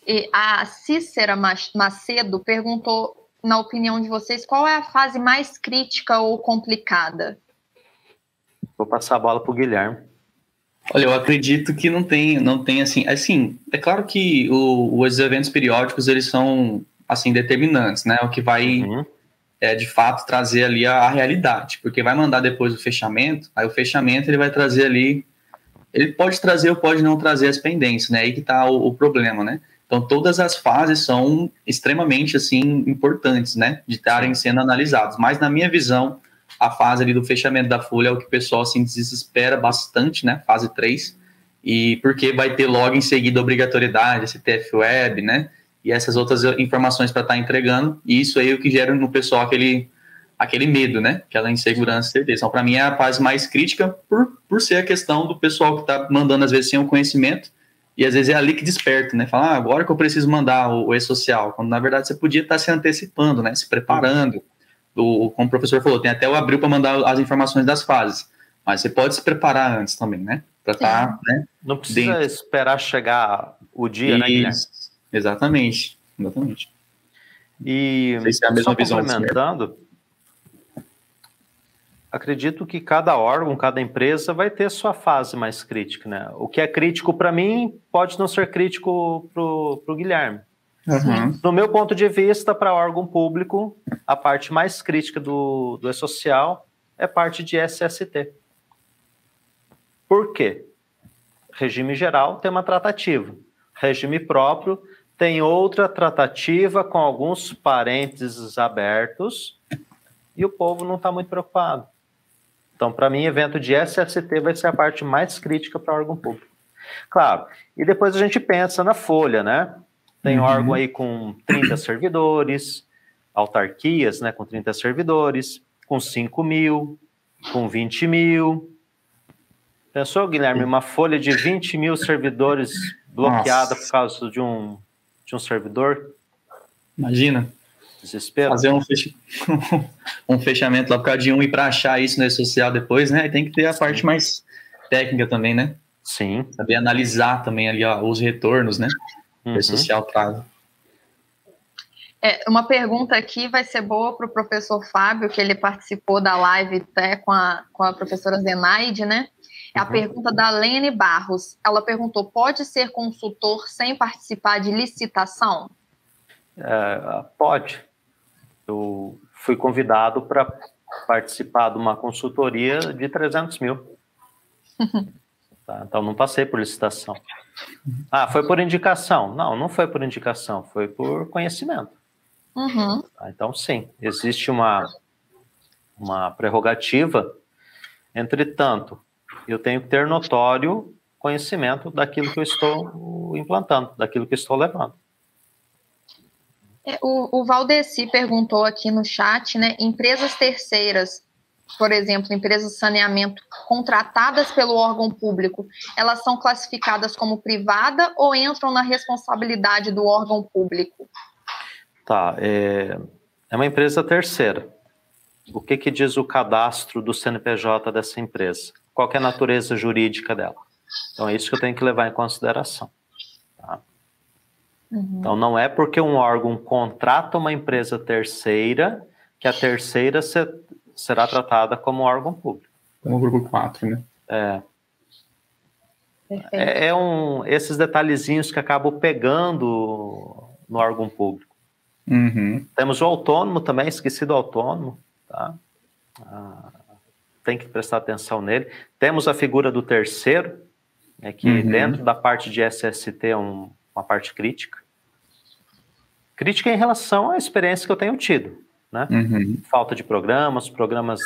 E a Cícera Macedo perguntou, na opinião de vocês, qual é a fase mais crítica ou complicada? Vou passar a bola para o Guilherme. Olha, eu acredito que não tem assim, é claro que os eventos periódicos, eles são, assim, determinantes, né, o que vai, de fato, trazer ali a realidade, porque vai mandar depois o fechamento, aí o fechamento ele vai trazer ali, ele pode trazer ou pode não trazer as pendências, né, aí que tá o problema, né, então todas as fases são extremamente, assim, importantes, né, de estarem sendo analisadas, mas na minha visão, a fase ali do fechamento da folha é o que o pessoal assim, desespera bastante, né? Fase 3, e porque vai ter logo em seguida obrigatoriedade, CTF Web, né? E essas outras informações para estar entregando, e isso aí é o que gera no pessoal aquele medo, né? Aquela insegurança, certeza. Então, para mim, é a fase mais crítica por ser a questão do pessoal que está mandando, às vezes, sem o conhecimento, e às vezes é ali que desperta, né? Fala, agora que eu preciso mandar o e-social, quando na verdade você podia estar se antecipando, né? Se preparando. Como o professor falou, tem até o abril para mandar as informações das fases, mas você pode se preparar antes também, né? Para estar, né? Não precisa esperar chegar o dia, né, Guilherme? Exatamente. E não sei se é a mesma visão complementando, acredito que cada órgão, cada empresa vai ter sua fase mais crítica, né? O que é crítico para mim pode não ser crítico para o Guilherme. Uhum. No meu ponto de vista, para órgão público, a parte mais crítica do E-Social é parte de SST. Por quê? Regime geral tem uma tratativa. Regime próprio tem outra tratativa com alguns parênteses abertos e o povo não está muito preocupado. Então, para mim, evento de SST vai ser a parte mais crítica para o órgão público. Claro, e depois a gente pensa na folha, né? Tem órgão aí com 30 servidores, autarquias, né, com 30 servidores, com 5 mil, com 20 mil. Pensou, Guilherme, uma folha de 20 mil servidores bloqueada por causa de um servidor? Imagina. Desespero. Fazer um fechamento lá por causa de um e para achar isso no E-Social depois, né? Tem que ter a parte mais técnica também, né? Sim. Saber analisar também ali os retornos, né? O E-Social traz. Uma pergunta aqui vai ser boa para o professor Fábio, que ele participou da live até com a professora Zenaide, né? É a pergunta da Lene Barros. Ela perguntou: pode ser consultor sem participar de licitação? Pode. Eu fui convidado para participar de uma consultoria de 300 mil. Tá, então, não passei por licitação. Foi por indicação? Não foi por indicação, foi por conhecimento. Tá, então, sim, existe uma prerrogativa. Entretanto, eu tenho que ter notório conhecimento daquilo que eu estou implantando, daquilo que eu estou levando. O Valdeci perguntou aqui no chat, né? Empresas terceiras, por exemplo, empresas de saneamento contratadas pelo órgão público, elas são classificadas como privada ou entram na responsabilidade do órgão público? Tá, é uma empresa terceira. O que diz o cadastro do CNPJ dessa empresa? Qual que é a natureza jurídica dela? Então, é isso que eu tenho que levar em consideração. Tá? Então, não é porque um órgão contrata uma empresa terceira que a terceira será tratada como órgão público. Como grupo 4, né? Esses detalhezinhos que acabam pegando no órgão público. Temos o autônomo também, esqueci do autônomo. Tá? Tem que prestar atenção nele. Temos a figura do terceiro, né, que dentro da parte de SST é uma parte crítica. Crítica em relação à experiência que eu tenho tido, né? Falta de programas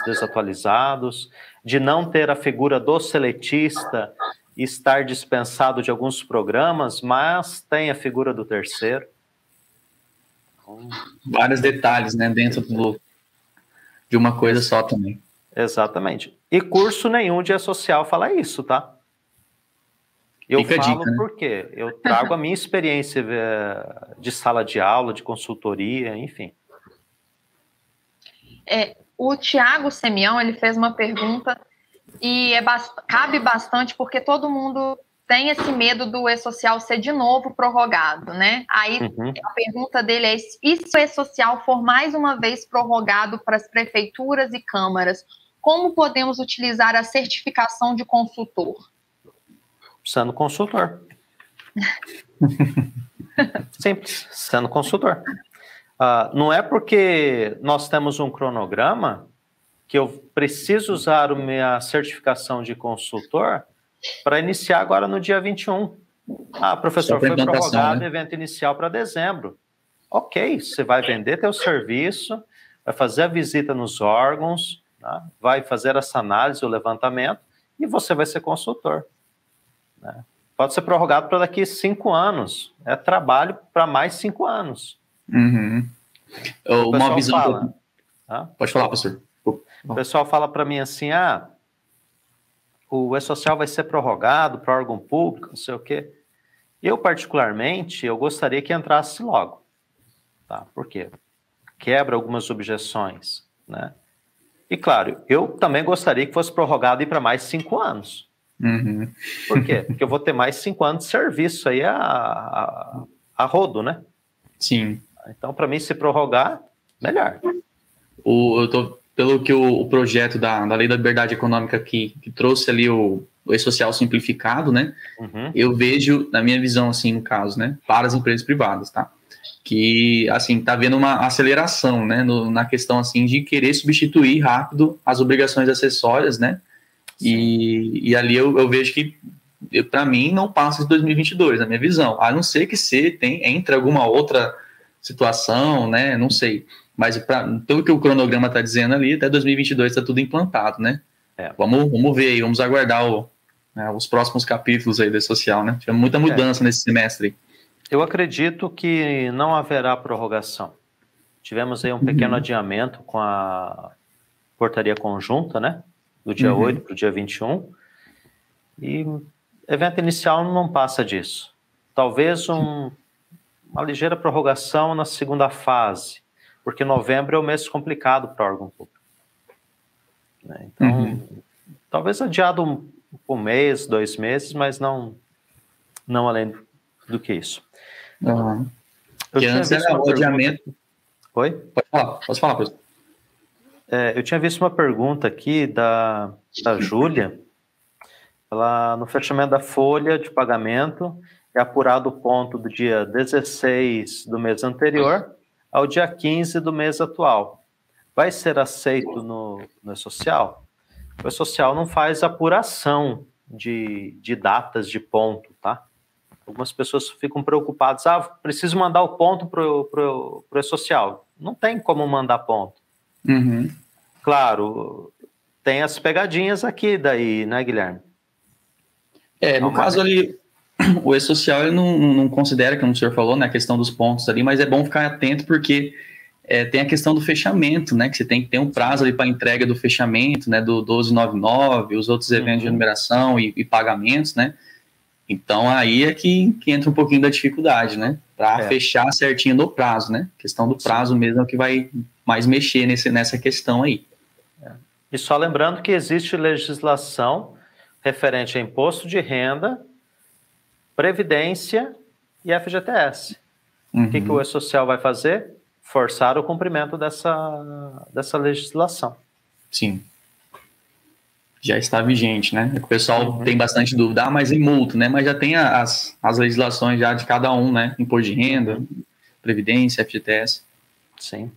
desatualizados, de não ter a figura do seletista e estar dispensado de alguns programas, mas tem a figura do terceiro. Vários detalhes, né, dentro de uma coisa só também. Exatamente. E curso nenhum de E-Social fala isso, tá? Eu Fica falo a dica, né? porque eu trago a minha experiência de sala de aula, de consultoria, enfim. O Tiago Semião, ele fez uma pergunta e cabe bastante porque todo mundo tem esse medo do E-Social ser de novo prorrogado, né? Aí a pergunta dele é: e se o E-Social for mais uma vez prorrogado para as prefeituras e câmaras, como podemos utilizar a certificação de consultor? Sendo consultor. Simples, sendo consultor. Não é porque nós temos um cronograma que eu preciso usar a minha certificação de consultor para iniciar agora no dia 21. Professor, foi prorrogado o evento inicial para dezembro. Ok, você vai vender teu serviço, vai fazer a visita nos órgãos, tá? Vai fazer essa análise, o levantamento, e você vai ser consultor. Né? Pode ser prorrogado para daqui 5 anos. É trabalho para mais 5 anos. Uma visão... Pode falar, professor. O pessoal fala para mim assim, o E-Social vai ser prorrogado para órgão público, não sei o quê. Eu, particularmente, eu gostaria que entrasse logo. Tá? Por quê? Quebra algumas objeções, né? E, claro, eu também gostaria que fosse prorrogado para mais 5 anos. Por quê? Porque eu vou ter mais 5 anos de serviço aí a rodo, né? Sim. Então, para mim, se prorrogar, melhor. Eu tô pelo que o projeto da Lei da Liberdade Econômica que trouxe ali o E-Social simplificado, né? Eu vejo, na minha visão, assim, no caso, né? Para as empresas privadas, tá? Que, assim, tá havendo uma aceleração, né? Na questão, assim, de querer substituir rápido as obrigações acessórias, né? E ali eu vejo que, para mim, não passa de 2022, na minha visão. A não ser que entre alguma outra situação, né? Não sei. Mas pelo que o cronograma está dizendo ali, até 2022 está tudo implantado, né? Vamos ver aí, vamos aguardar os próximos capítulos aí da social, né? Tivemos muita mudança nesse semestre. Eu acredito que não haverá prorrogação. Tivemos aí um pequeno adiamento com a portaria conjunta, né? Do dia 8 para o dia 21. E evento inicial não passa disso. Talvez uma ligeira prorrogação na segunda fase, porque novembro é o mês complicado para o órgão público. Então, talvez adiado um mês, 2 meses, mas não além do que isso. Que antes era o adiamento. Oi? Pode falar, professor. Eu tinha visto uma pergunta aqui da Júlia. Ela, no fechamento da folha de pagamento, é apurado o ponto do dia 16 do mês anterior ao dia 15 do mês atual. Vai ser aceito no E-Social? O E-Social não faz apuração de datas de ponto, tá? Algumas pessoas ficam preocupadas. Preciso mandar o ponto pro E-Social. Não tem como mandar ponto. Claro, tem as pegadinhas aqui daí, né, Guilherme? No caso ali, o E-Social ele não considera, como o senhor falou, né, a questão dos pontos ali, mas é bom ficar atento porque tem a questão do fechamento, né, que você tem que ter um prazo ali para entrega do fechamento, né, do 1299, os outros eventos de numeração e pagamentos, né. Então, aí é que entra um pouquinho da dificuldade, né? Para fechar certinho no prazo, né? A questão do prazo mesmo é o que vai mais mexer nessa questão aí. E só lembrando que existe legislação referente a imposto de renda, previdência e FGTS. O que o E-Social vai fazer? Forçar o cumprimento dessa legislação. Sim. Já está vigente, né? O pessoal tem bastante dúvida, mas em multa, né? Mas já tem as legislações já de cada um, né? Imposto de renda, previdência, FGTS. Sim.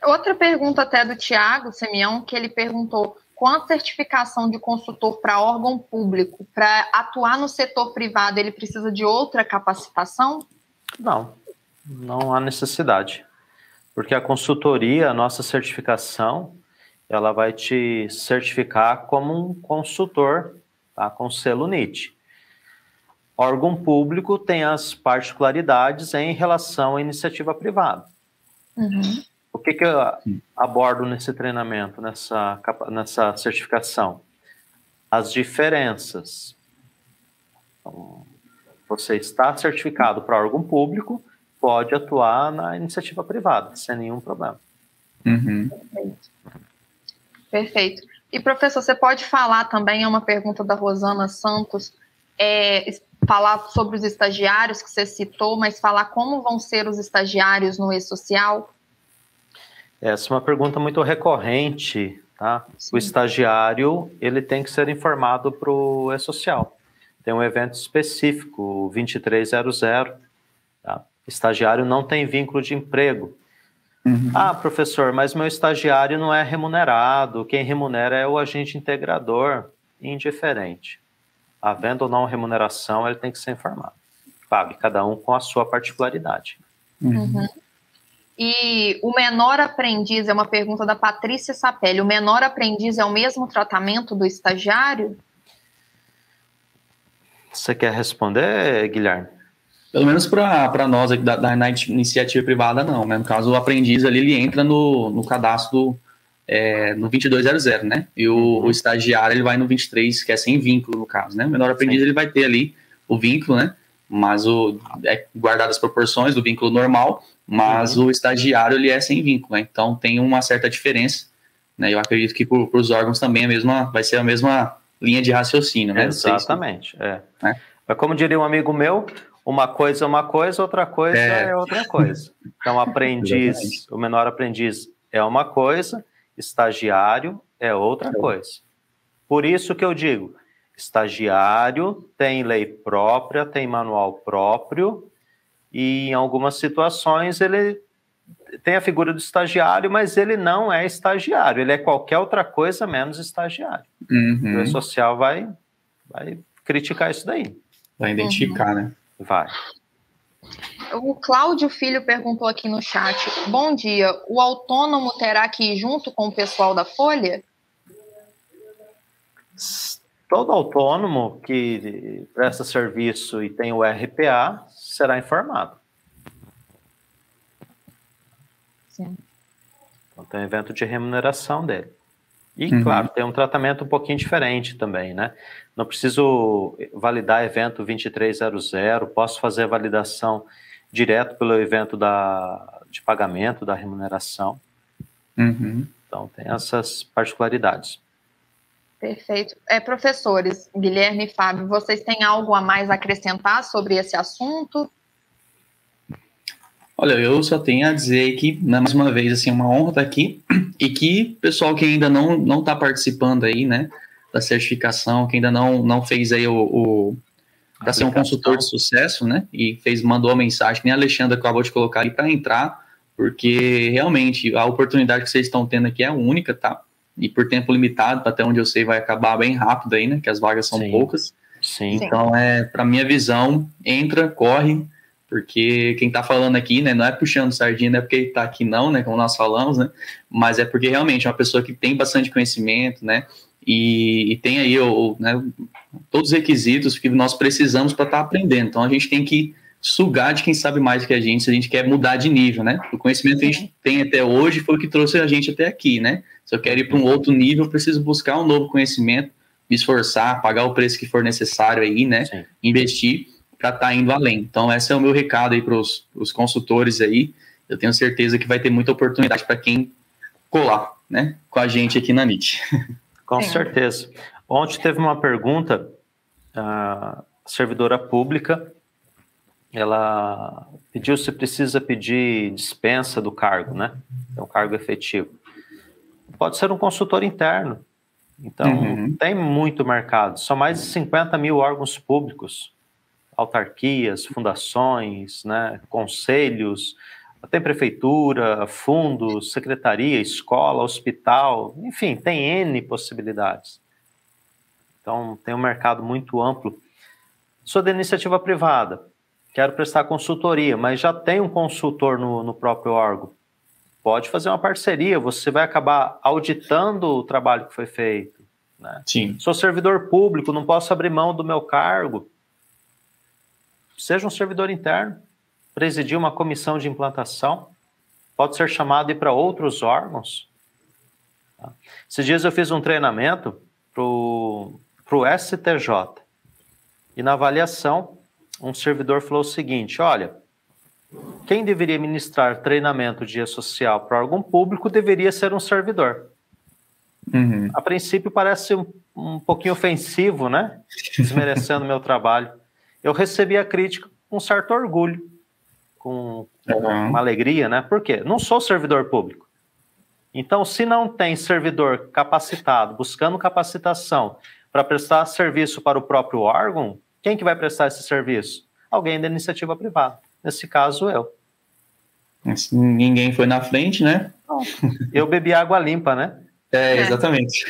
Outra pergunta até do Tiago Semião, que ele perguntou: com a certificação de consultor para órgão público, para atuar no setor privado, ele precisa de outra capacitação? Não há necessidade. Porque a consultoria, a nossa certificação, ela vai te certificar como um consultor, tá? Com selo NIT. Órgão público tem as particularidades em relação à iniciativa privada. O que eu abordo nesse treinamento, nessa certificação? As diferenças. Então, você está certificado para órgão público, pode atuar na iniciativa privada, sem nenhum problema. Perfeito. E, professor, você pode falar também, é uma pergunta da Rosana Santos, falar sobre os estagiários que você citou, mas falar como vão ser os estagiários no E-Social? Essa é uma pergunta muito recorrente, tá? Sim. O estagiário, ele tem que ser informado para o E-Social. Tem um evento específico, o 2300, tá? Estagiário não tem vínculo de emprego. Professor, mas meu estagiário não é remunerado, quem remunera é o agente integrador. Indiferente. Havendo ou não remuneração, ele tem que ser informado. Sabe, cada um com a sua particularidade. E o menor aprendiz, é uma pergunta da Patrícia Sapelli, o menor aprendiz é o mesmo tratamento do estagiário? Você quer responder, Guilherme? Pelo menos para nós aqui da iniciativa privada, não, né? No caso, o aprendiz ali, ele entra no cadastro no 2200, né? E o estagiário, ele vai no 23, que é sem vínculo, no caso, né? O menor aprendiz, ele vai ter ali o vínculo, né? Mas guardado as proporções do vínculo normal, mas o estagiário, ele é sem vínculo, né? Então, tem uma certa diferença, né? Eu acredito que para os órgãos também vai ser a mesma linha de raciocínio, né? Exatamente, Mas como diria um amigo meu, uma coisa é uma coisa, outra coisa é outra coisa. Então, aprendiz, o menor aprendiz é uma coisa estagiário é outra coisa. Por isso que eu digo, estagiário tem lei própria, tem manual próprio, e em algumas situações ele tem a figura do estagiário, mas ele não é estagiário, ele é qualquer outra coisa menos estagiário. O E-Social vai criticar isso daí. Vai identificar, né? Vai. O Cláudio Filho perguntou aqui no chat: bom dia, o autônomo terá que ir junto com o pessoal da Folha? Todo autônomo que presta serviço e tem o RPA será informado. Sim. Então tem um evento de remuneração dele. E, claro, tem um tratamento um pouquinho diferente também, né? Não preciso validar evento 2300, posso fazer a validação direto pelo evento de pagamento da remuneração. Então, tem essas particularidades. Perfeito. Professores, Guilherme e Fábio, vocês têm algo a mais a acrescentar sobre esse assunto? Olha, eu só tenho a dizer que, mais uma vez, assim, uma honra estar aqui, e que pessoal que ainda não está participando aí, né, da certificação, que ainda não fez aí para ser um consultor de sucesso, né, e mandou a mensagem, que nem a Alexandra acabou de colocar aí, para entrar, porque realmente a oportunidade que vocês estão tendo aqui é única, tá? E por tempo limitado, até onde eu sei, vai acabar bem rápido aí, né, que as vagas são poucas. Sim. Então, para minha visão, entra, corre, porque quem está falando aqui, né, não é puxando sardinha, não é porque ele está aqui não, né, como nós falamos, né, mas é porque realmente é uma pessoa que tem bastante conhecimento, né, e tem aí né, todos os requisitos que nós precisamos para estar aprendendo. Então a gente tem que sugar de quem sabe mais que a gente, se a gente quer mudar de nível, né, o conhecimento que a gente tem até hoje foi o que trouxe a gente até aqui, né, se eu quero ir para um outro nível, eu preciso buscar um novo conhecimento, me esforçar, pagar o preço que for necessário aí, né, investir, para estar indo além. Então, esse é o meu recado aí para os consultores aí. Eu tenho certeza que vai ter muita oportunidade para quem colar, né, com a gente aqui na NIT. Com certeza. Ontem teve uma pergunta, a servidora pública, ela pediu se precisa pedir dispensa do cargo, né? É um cargo efetivo. Pode ser um consultor interno. Então, tem muito mercado. São mais de 50 mil órgãos públicos, autarquias, fundações, né, conselhos, tem prefeitura, fundos, secretaria, escola, hospital, enfim, tem N possibilidades. Então, tem um mercado muito amplo. Sou da iniciativa privada, quero prestar consultoria, mas já tem um consultor no próprio órgão. Pode fazer uma parceria, você vai acabar auditando o trabalho que foi feito, né? Sim. Sou servidor público, não posso abrir mão do meu cargo. Seja um servidor interno, presidir uma comissão de implantação, pode ser chamado e ir para outros órgãos. Tá? Esses dias eu fiz um treinamento para o STJ, e na avaliação, um servidor falou o seguinte: olha, quem deveria ministrar treinamento de E-Social para órgão público deveria ser um servidor. A princípio parece um pouquinho ofensivo, né? Desmerecendo o meu trabalho. Eu recebi a crítica com um certo orgulho, com uma alegria, né? Por quê? Não sou servidor público. Então, se não tem servidor capacitado, buscando capacitação para prestar serviço para o próprio órgão, quem que vai prestar esse serviço? Alguém da iniciativa privada. Nesse caso, eu. Ninguém foi na frente, né? Não. Eu bebi água limpa, né? Exatamente.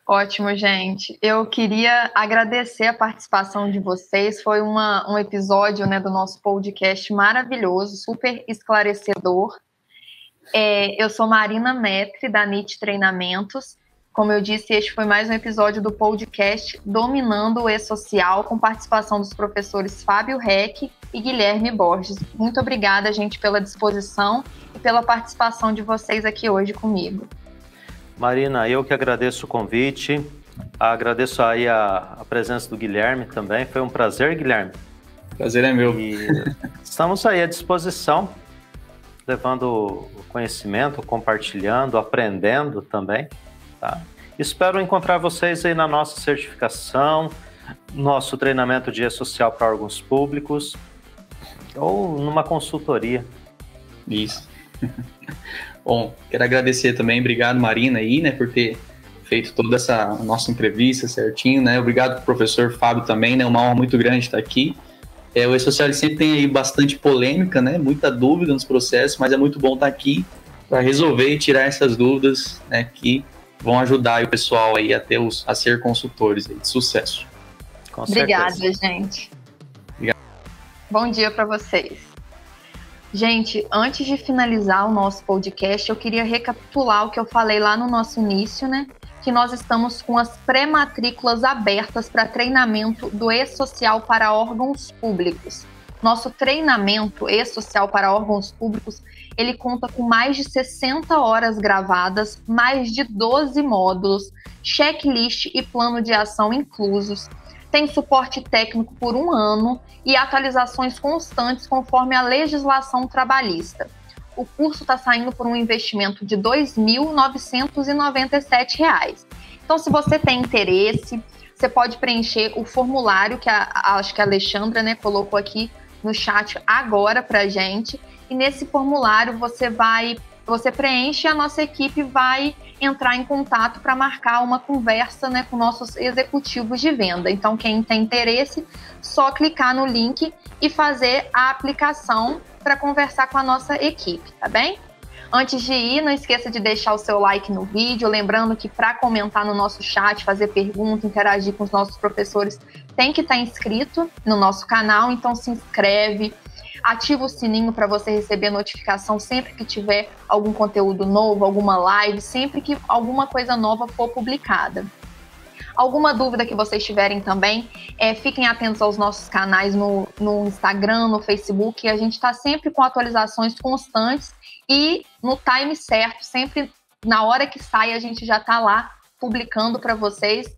Ótimo, gente. Eu queria agradecer a participação de vocês. Foi um episódio, né, do nosso podcast maravilhoso, super esclarecedor. Eu sou Marina Metri, da NIT Treinamentos. Como eu disse, este foi mais um episódio do podcast Dominando o E-Social, com participação dos professores Fábio Reck e Guilherme Borges. Muito obrigada, gente, pela disposição e pela participação de vocês aqui hoje comigo. Marina, eu que agradeço o convite, agradeço aí a presença do Guilherme também, foi um prazer, Guilherme. Prazer é meu. E estamos aí à disposição, levando o conhecimento, compartilhando, aprendendo também, tá? Espero encontrar vocês aí na nossa certificação, nosso treinamento de E-Social para órgãos públicos, ou numa consultoria. Isso. Bom, quero agradecer também, obrigado Marina aí, né, por ter feito toda essa nossa entrevista certinho, né, obrigado pro professor Fábio também, né, uma honra muito grande estar aqui. O E-Social sempre tem aí bastante polêmica, né, muita dúvida nos processos, mas é muito bom estar aqui para resolver e tirar essas dúvidas, né, que vão ajudar o pessoal aí a ser consultores aí, de sucesso. Com Obrigada, certeza. gente. Obrigado. Bom dia para vocês. Gente, antes de finalizar o nosso podcast, eu queria recapitular o que eu falei lá no nosso início, né? Que nós estamos com as pré-matrículas abertas para treinamento do E-Social para órgãos públicos. Nosso treinamento E-Social para órgãos públicos, ele conta com mais de 60 horas gravadas, mais de 12 módulos, checklist e plano de ação inclusos. Tem suporte técnico por 1 ano e atualizações constantes conforme a legislação trabalhista. O curso está saindo por um investimento de R$ 2.997. Então, se você tem interesse, você pode preencher o formulário que acho que a Alexandra, né, colocou aqui no chat agora para a gente. E nesse formulário você preenche e a nossa equipe vai entrar em contato para marcar uma conversa, né, com nossos executivos de venda. Então, quem tem interesse, só clicar no link e fazer a aplicação para conversar com a nossa equipe, tá bem? Antes de ir, não esqueça de deixar o seu like no vídeo, lembrando que para comentar no nosso chat, fazer pergunta, interagir com os nossos professores, tem que estar inscrito no nosso canal, então se inscreve, ativa o sininho para você receber notificação sempre que tiver algum conteúdo novo, alguma live, sempre que alguma coisa nova for publicada. Alguma dúvida que vocês tiverem também, fiquem atentos aos nossos canais no Instagram, no Facebook, a gente está sempre com atualizações constantes e no time certo, sempre na hora que sai a gente já está lá publicando para vocês,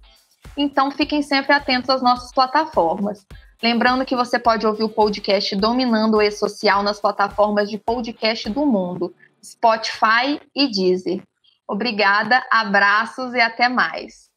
então fiquem sempre atentos às nossas plataformas. Lembrando que você pode ouvir o podcast Dominando o E-Social nas plataformas de podcast do mundo, Spotify e Deezer. Obrigada, abraços e até mais.